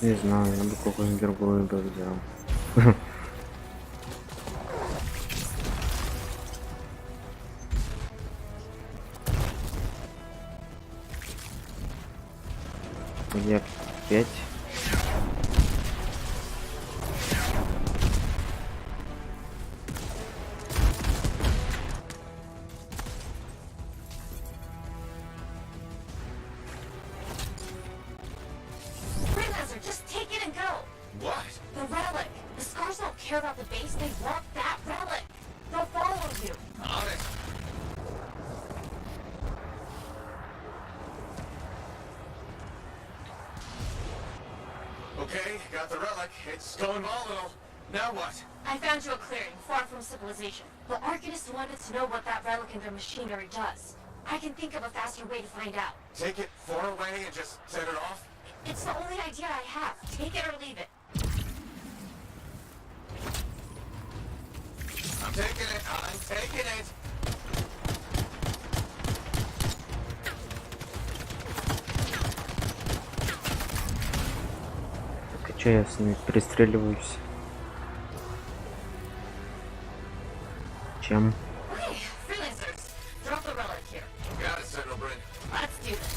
Не знаю, я бы какую-нибудь другую бы взял. Я 5. Freelancer, just take it and go. What? The relic. The Scars don't care about the base. They want that relic. They'll follow you. On it. Okay, got the relic. It's going volatile. Now what? I found you a clearing, far from civilization. The Arcanists wanted to know what that relic in their machinery does. I can think of a faster way to find out. Take it far away and just set it off? It's the only idea I have. Take it or leave it. I'm taking it. I'm taking it. Так, а чё я с ними перестреливаюсь? Чем? Okay, freelancers, drop the relic here. Got it, Sentinel Bryn. Let's do this.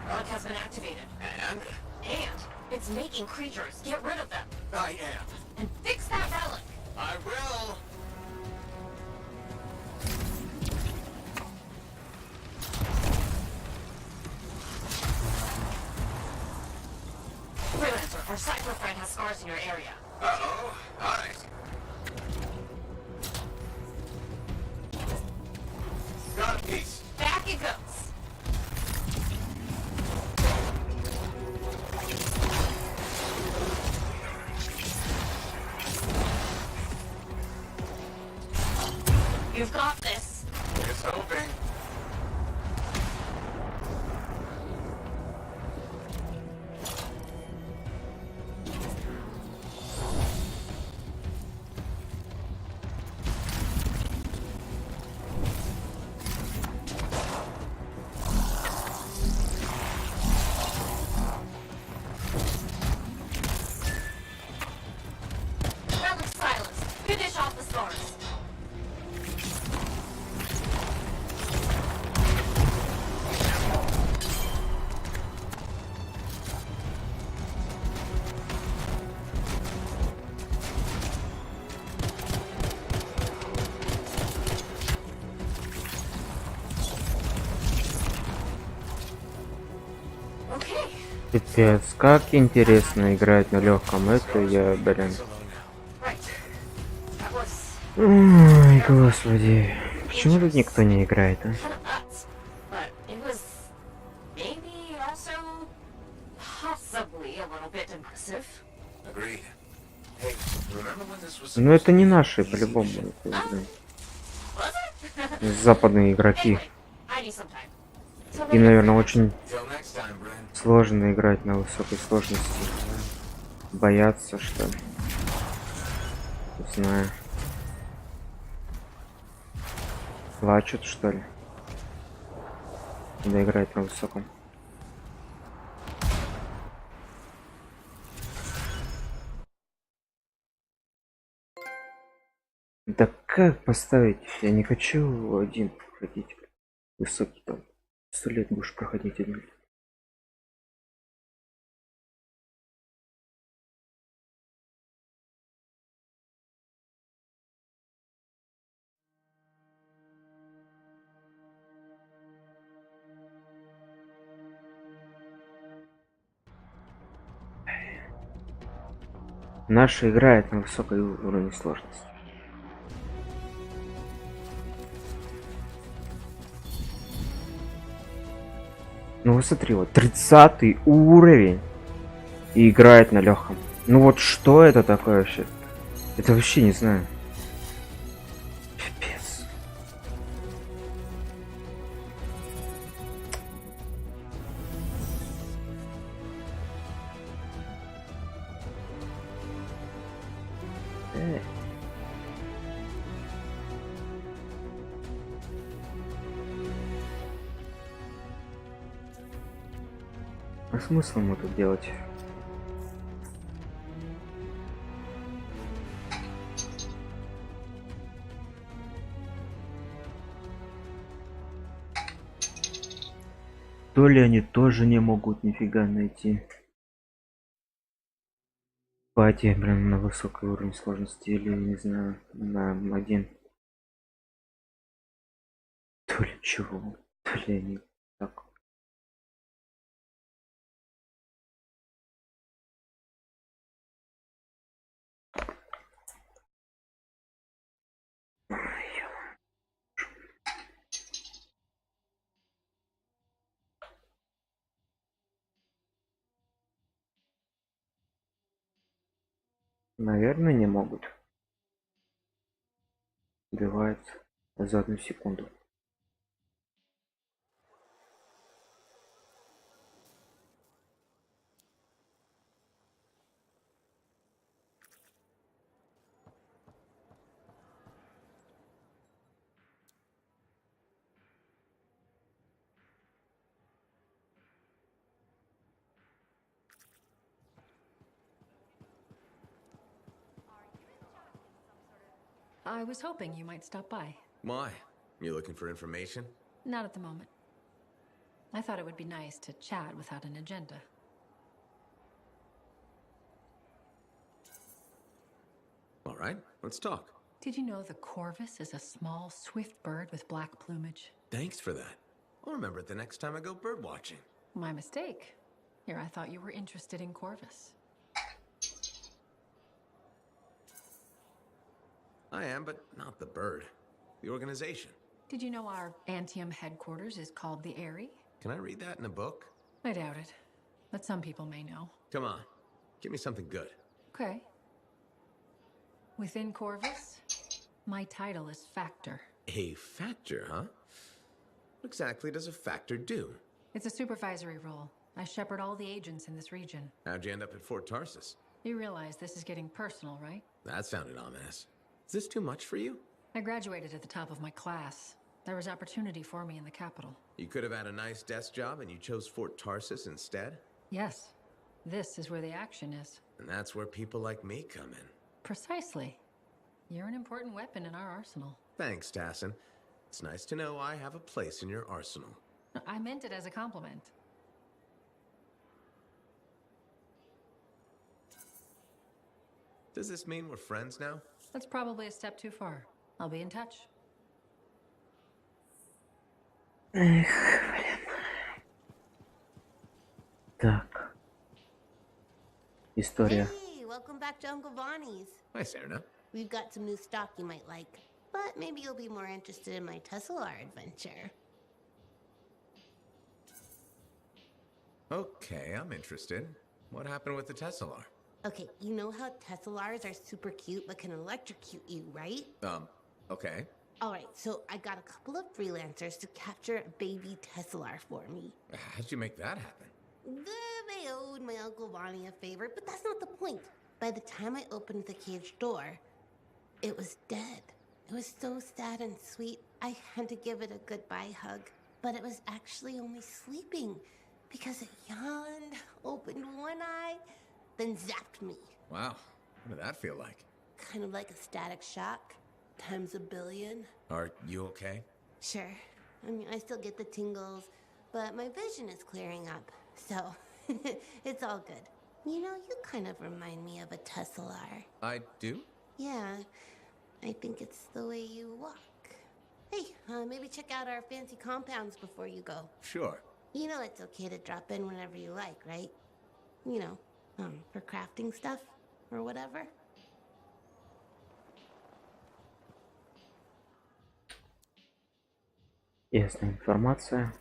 Relic has been activated. And? And it's making creatures. Get rid of them. I am. And fix that relic. I will. Freelancer, our cyber friend has scars in your area. Uh-oh. All right. You've got this. It's hoping. Relic silence. Finish off the stars. Okay. Пипец, как интересно играть на легком. Это я, блин. Ой, господи. Почему тут никто не играет, а? But it was maybe also possibly a little bit impressive. Agreed. Hey, remember when this was Ну это не наши, по-любому. Это, блин, западные игроки. I need some time. Им, наверное, очень Till next time, Bryn. сложно играть на высокой сложности. Боятся, что... Не знаю. Плачут, что ли? Когда играть на высоком. Да как поставить? Я не хочу один проходить. Высокий там. 100 лет будешь проходить один. Наша играет на высокой уровне сложности. Ну вот смотри, вот 30 уровень и играет на легком. Ну вот что это такое вообще? Это вообще не знаю. Пипец. А смысл ему тут делать? То ли они тоже не могут нифига найти. Пати, блин, на высокий уровень сложности или, не знаю, на один. То ли чего, то ли они так. Наверное, не могут. Убивает за 1 секунду. I was hoping you might stop by. Why? You looking for information? Not at the moment. I thought it would be nice to chat without an agenda. All right, let's talk. Did you know the corvus is a small, swift bird with black plumage? Thanks for that. I'll remember it the next time I go bird watching. My mistake. Here, I thought you were interested in corvus. I am, but not the bird. The organization. Did you know our Antium headquarters is called the Eyrie? Can I read that in a book? I doubt it, but some people may know. Come on, give me something good. Okay. Within Corvus, my title is Factor. A factor, huh? What exactly does a factor do? It's a supervisory role. I shepherd all the agents in this region. How'd you end up at Fort Tarsus? You realize this is getting personal, right? That sounded ominous. Is this too much for you? I graduated at the top of my class. There was opportunity for me in the capital. You could have had a nice desk job and you chose Fort Tarsus instead? Yes. This is where the action is. And that's where people like me come in. Precisely. You're an important weapon in our arsenal. Thanks, Tassin. It's nice to know I have a place in your arsenal. I meant it as a compliment. Does this mean we're friends now? That's probably a step too far. I'll be in touch. Так. История. Hey, welcome back to Uncle Bonnie's. Hi, Serena. We've got some new stock you might like, but maybe you'll be more interested in my Tesla adventure. Okay, I'm interested. What happened with the Tesla? Okay, you know how Teslars are super cute but can electrocute you, right? Okay. Alright, so I got a couple of freelancers to capture a baby Teslar for me. How'd you make that happen? They owed my Uncle Bonnie a favor, but that's not the point. By the time I opened the cage door, it was dead. It was so sad and sweet, I had to give it a goodbye hug. But it was actually only sleeping, because it yawned, opened one eye, then zapped me. Wow, what did that feel like? Kind of like a static shock, times a billion. Are you okay? Sure. I mean, I still get the tingles, but my vision is clearing up, so it's all good. You know, you kind of remind me of a Teslar. I do? Yeah, I think it's the way you walk. Hey, maybe check out our fancy compounds before you go. Sure. You know it's okay to drop in whenever you like, right? You know, for crafting stuff or whatever. Ясная информация.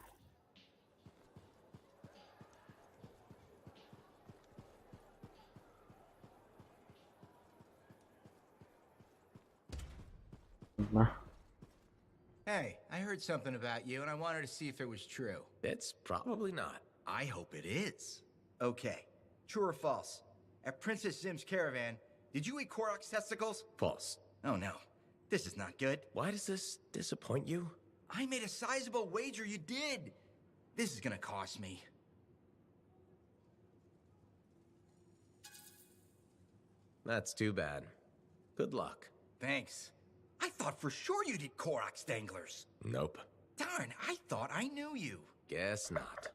Hey, I heard something about you, and I wanted to see if it was true. It's probably not. I hope it is. Okay, true or false? At Princess Zim's caravan, did you eat Korok's testicles? False. Oh no, this is not good. Why does this disappoint you? I made a sizable wager you did. This is gonna cost me. That's too bad. Good luck. Thanks. I thought for sure you'd eat Korok's danglers. Nope. Darn, I thought I knew you. Guess not.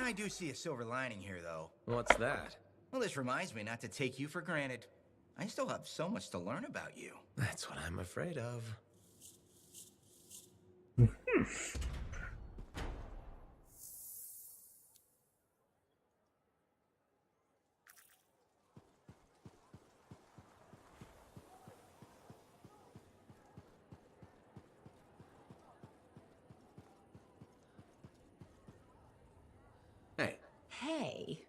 I do see a silver lining here, though. What's that? Well, this reminds me not to take you for granted. I still have so much to learn about you. That's what I'm afraid of. Hey. Hey.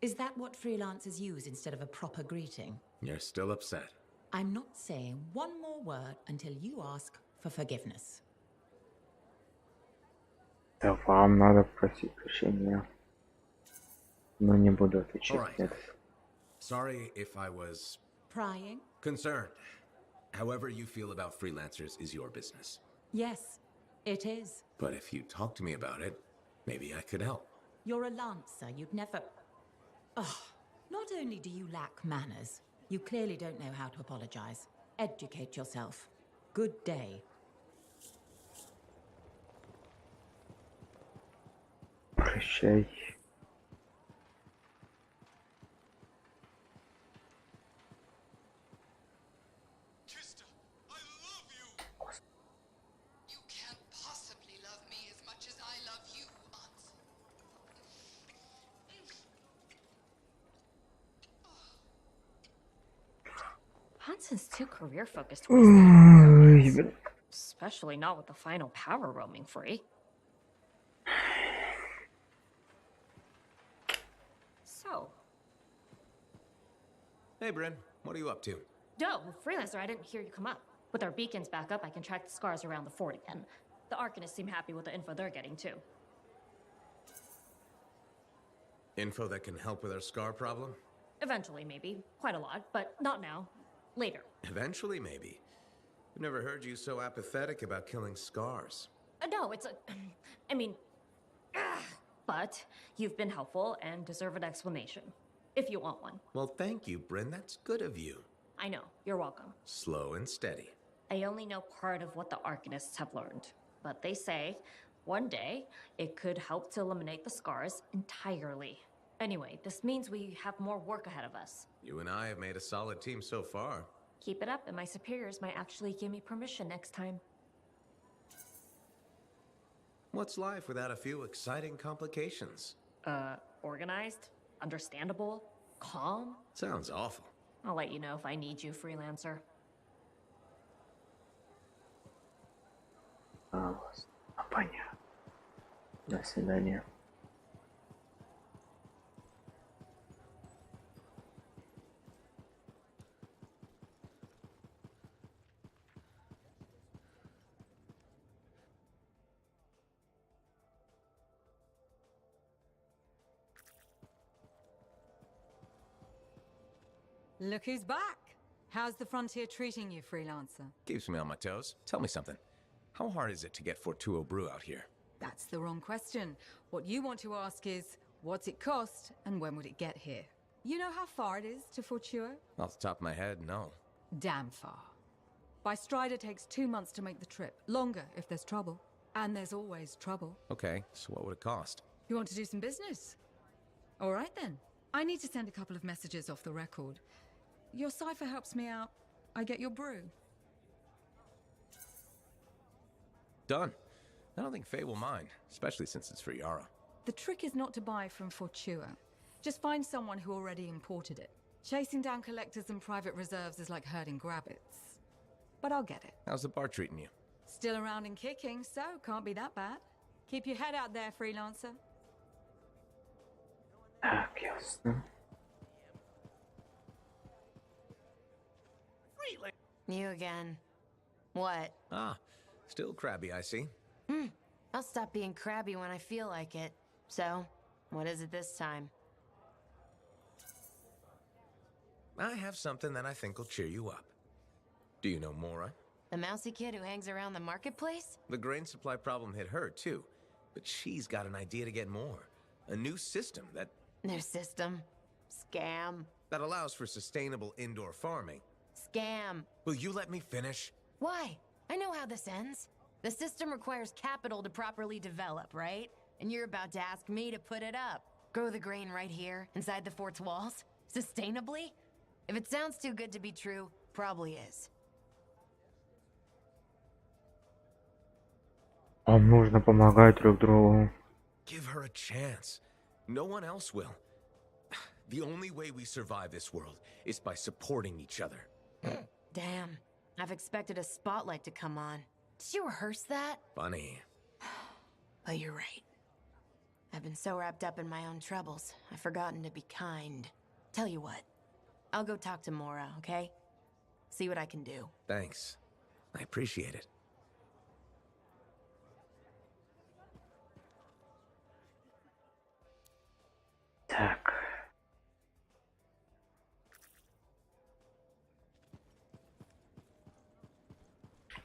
Is that what freelancers use instead of a proper greeting? You're still upset. I'm not saying one more word until you ask for forgiveness. Да, вам надо просить прощения. Но не буду отвечать. All right. Нет. Sorry if I was Prying? concerned. However you feel about freelancers is your business. Yes, it is. But if you talk to me about it, maybe I could help. You're a lancer. You'd never... Ugh. Not only do you lack manners, you clearly don't know how to apologize. Educate yourself. Good day. Прощай. Hudson's too career-focused. Ой, Especially not with the final power roaming free. So, Hey, Bryn, what are you up to? no, freelancer, I didn't hear you come up. With our beacons back up, I can track the scars around the fort again. The Arcanists seem happy with the info they're getting, too. Info that can help with our scar problem? Eventually, maybe. Quite a lot, but not now. Later. Eventually, maybe. I've never heard you so apathetic about killing scars. No, it's a... I mean... But you've been helpful and deserve an explanation. If you want one. Well, thank you, Bryn. That's good of you. I know. You're welcome. Slow and steady. I only know part of what the Arcanists have learned. But they say, one day, it could help to eliminate the scars entirely. Anyway, this means we have more work ahead of us. You and I have made a solid team so far. Keep it up, and my superiors might actually give me permission next time. What's life without a few exciting complications? Organized, understandable, calm. Sounds awful. I'll let you know if I need you, freelancer. Понятно. До свидания. Look who's back! How's the frontier treating you, freelancer? Keeps me on my toes. Tell me something. How hard is it to get Fortuo Brew out here? That's the wrong question. What you want to ask is, what's it cost and when would it get here? You know how far it is to Fortuo? Off the top of my head, no. Damn far. By Strider takes 2 months to make the trip. Longer if there's trouble. And there's always trouble. Okay, so what would it cost? You want to do some business? All right then. I need to send a couple of messages off the record. Your cipher helps me out. I get your brew. Done. I don't think Faye will mind, especially since it's for Yara. The trick is not to buy from Fortuo. Just find someone who already imported it. Chasing down collectors and private reserves is like herding rabbits. But I'll get it. How's the bar treating you? Still around and kicking, so can't be that bad. Keep your head out there, freelancer. Так, ясно. You again. What? Ah, still crabby, I see. I'll stop being crabby when I feel like it. So, what is it this time? I have something that I think will cheer you up. Do you know Mora? The mousy kid who hangs around the marketplace? The grain supply problem hit her, too. But she's got an idea to get more. A new system that... New system? Scam. That allows for sustainable indoor farming. Scam. Will you let me finish? Why? I know how this ends. The system requires capital to properly develop, right? And you're about to ask me to put it up. Grow the grain right here, inside the fort's walls? Sustainably? If it sounds too good to be true, probably is. Вам нужно помогать друг другу. Give her a chance. No one else will. The only way we survive this world is by supporting each other. Damn. I've expected a spotlight to come on. Did you rehearse that? Funny. But you're right. I've been so wrapped up in my own troubles, I've forgotten to be kind. Tell you what. I'll go talk to Mora, okay? See what I can do. Thanks. I appreciate it. Так.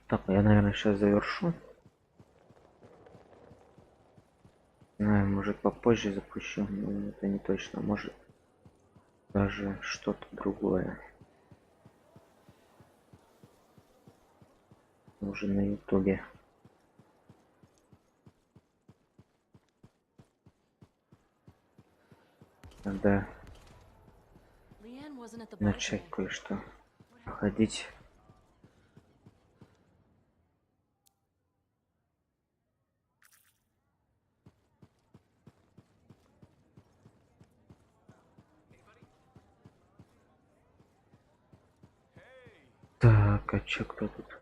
Так, я, наверное, сейчас завершу. Знаю, может попозже запущу, но это не точно. Может даже что-то другое. Уже на ютубе. Надо начать кое-что проходить. Так, а чё кто тут?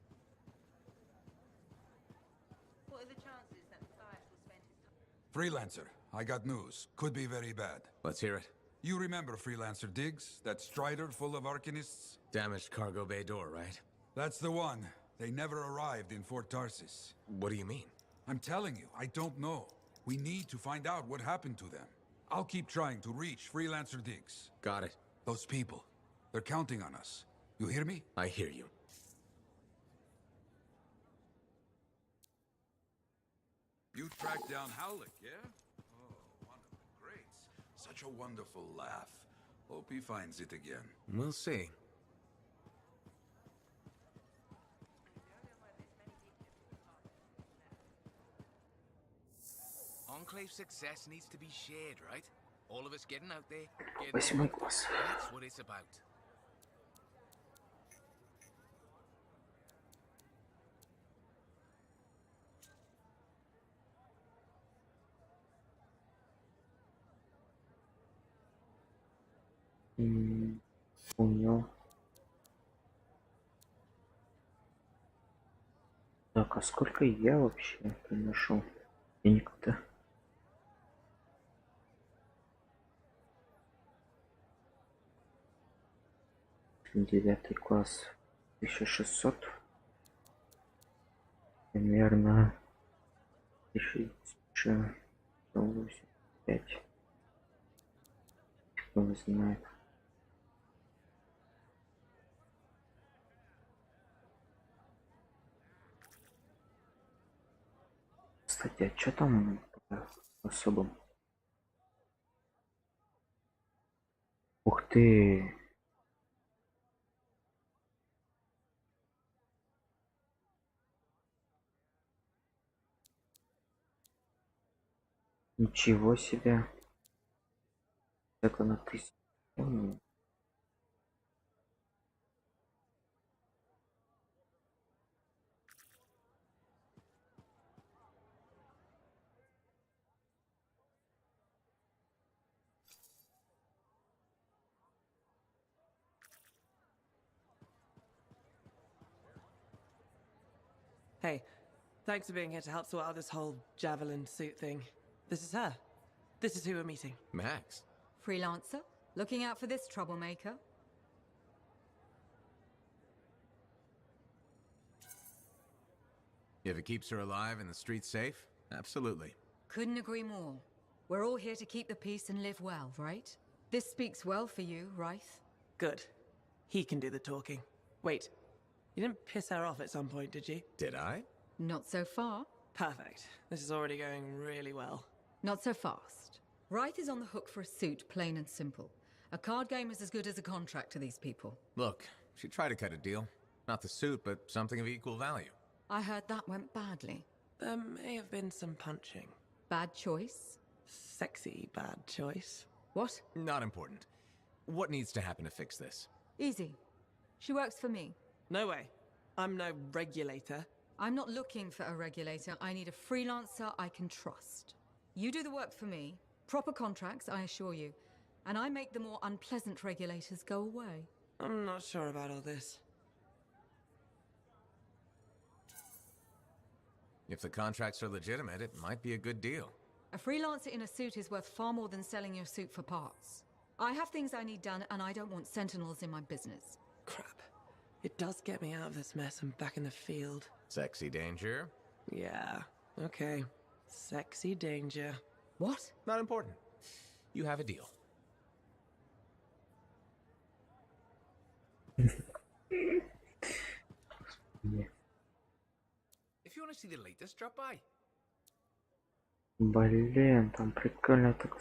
Freelancer, I got news. Could be very bad. Let's hear it. You remember Freelancer Diggs? That Strider full of Arcanists? Damaged cargo bay door, right? That's the one. They never arrived in Fort Tarsis. What do you mean? I'm telling you, I don't know. We need to find out what happened to them. I'll keep trying to reach Freelancer Diggs. Got it. Those people, they're counting on us. You hear me? I hear you. You tracked down Howlick, yeah? Oh, one of the greats. Such a wonderful laugh. Hope he finds it again. We'll see. Enclave success needs to be shared, right? All of us getting out there, getting Восьмой класс. That's what it's about. Понял. Так, а сколько я вообще приношу денег-то? Девятый класс. 1600. Примерно 1185. Кто не знает. Кстати, а что там особо? Ух ты! Ничего себе! Это на 1000. Hey, thanks for being here to help sort out this whole javelin suit thing. This is her. This is who we're meeting. Max. Freelancer? Looking out for this troublemaker? If it keeps her alive and the streets safe, absolutely. Couldn't agree more. We're all here to keep the peace and live well, right? This speaks well for you, Rice. Good. He can do the talking. Wait, you didn't piss her off at some point, did you? Did I? Not so far. Perfect. This is already going really well. Not so fast. Wright is on the hook for a suit, plain and simple. A card game is as good as a contract to these people. Look, she tried to cut a deal. Not the suit, but something of equal value. I heard that went badly. There may have been some punching. Bad choice? Sexy bad choice. What? Not important. What needs to happen to fix this? Easy. She works for me. No way. I'm no regulator. I'm not looking for a regulator. I need a freelancer I can trust. You do the work for me. Proper contracts, I assure you. And I make the more unpleasant regulators go away. I'm not sure about all this. If the contracts are legitimate, it might be a good deal. A freelancer in a suit is worth far more than selling your suit for parts. I have things I need done, and I don't want sentinels in my business. Crap. It does get me out of this mess and back in the field. Sexy danger? Yeah, okay. Sexy danger. What? Not important. You have a deal. If you want to see the latest, drop by. Блин, там прикольно так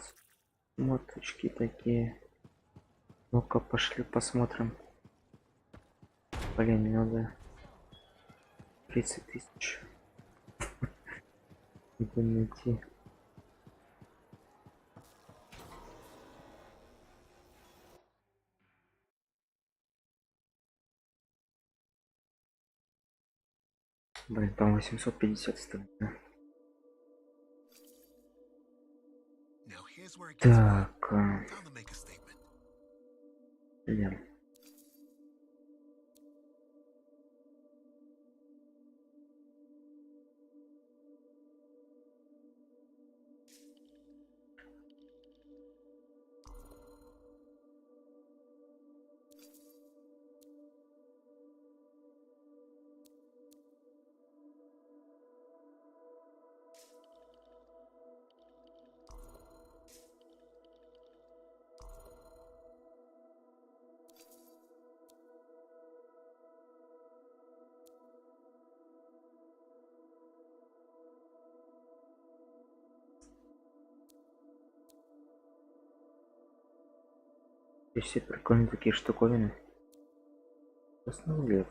смоточки такие. Ну-ка, пошли посмотрим. Блин, мне надо 30 тысяч. Надо найти. Блин, там 850 стоит. Так. Блин. Здесь все прикольные такие штуковины. Основной.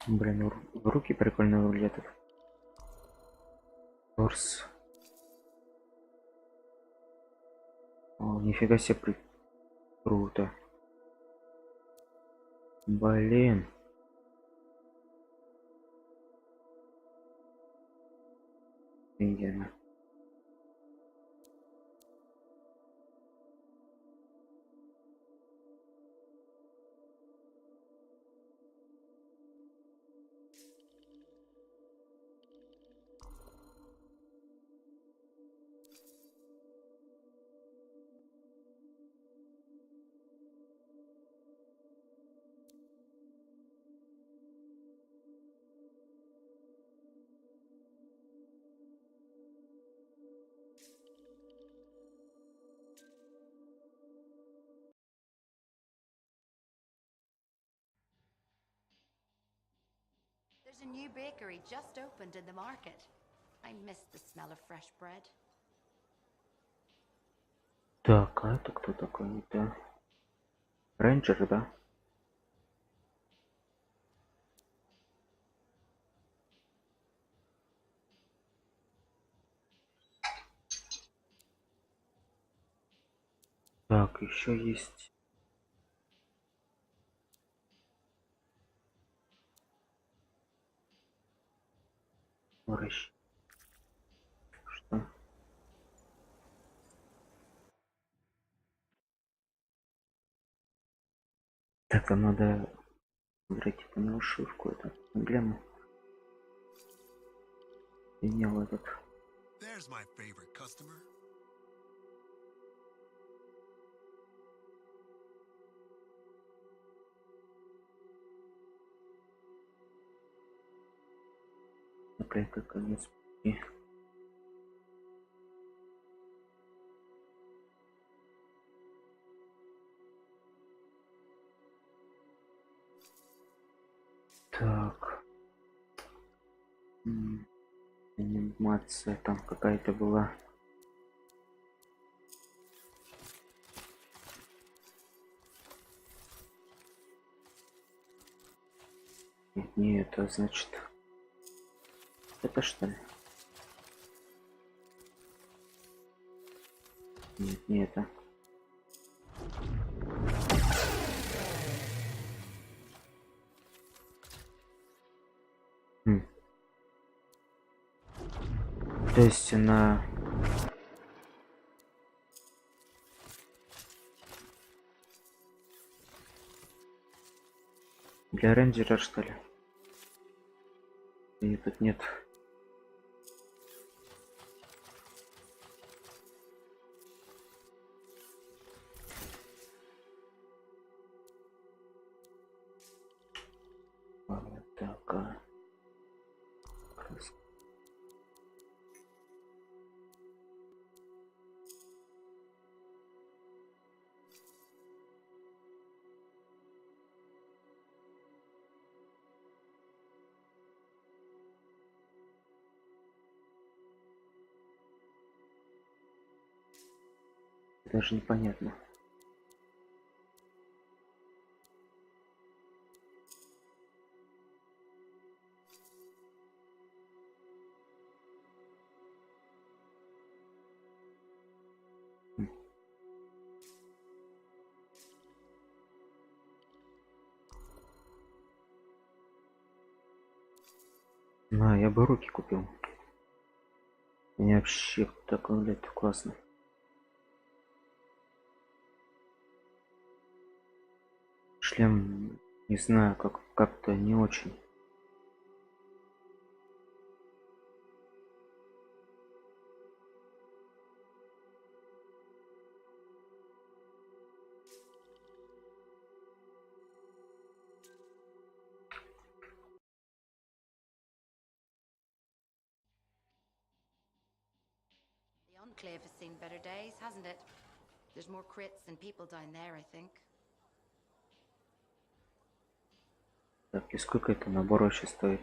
Блин, в руки прикольно выглядят. Торс. О, нифига себе, круто. Блин. Офигенно. There's a new bakery just opened in the market. I miss the smell of fresh bread. Так, а это кто такой? Это рейнджер, да? Так, еще есть. Что? Так, а надо смотреть типа на ушивку, это эмблему. И не в этот. There's my favorite customer. Наклейка конец пути. Так. Анимация там какая-то была. Нет, не это, значит. Это что ли? Нет, не это. То есть она для рейнджера, что ли? И тут нет. Вот такая. Краска. Даже непонятно. На, я бы руки купил. Мне вообще так выглядит классно. Шлем, не знаю, как-то не очень. Clear has seen better days, hasn't it? There's more crits than people down there, I think. Так, и сколько это набор вообще стоит?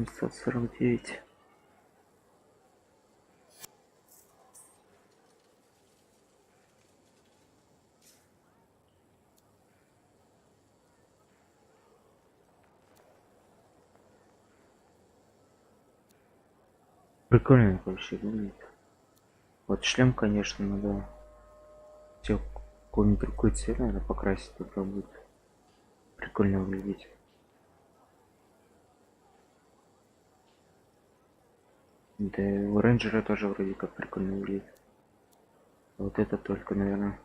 $749. Прикольно вообще выглядит. Вот шлем, конечно, надо все какой-нибудь другой цвет, наверное, покрасить, тогда будет прикольно выглядеть. Да и у рейнджера тоже вроде как прикольно выглядит. Вот это только, наверное,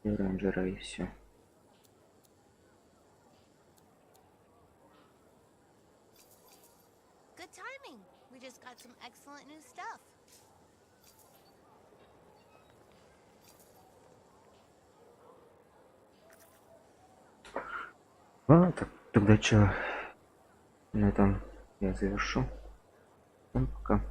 и рейнджера, и все. Good timing. We just got some excellent new stuff. А, так, тогда что? На этом я завершу. Всем пока.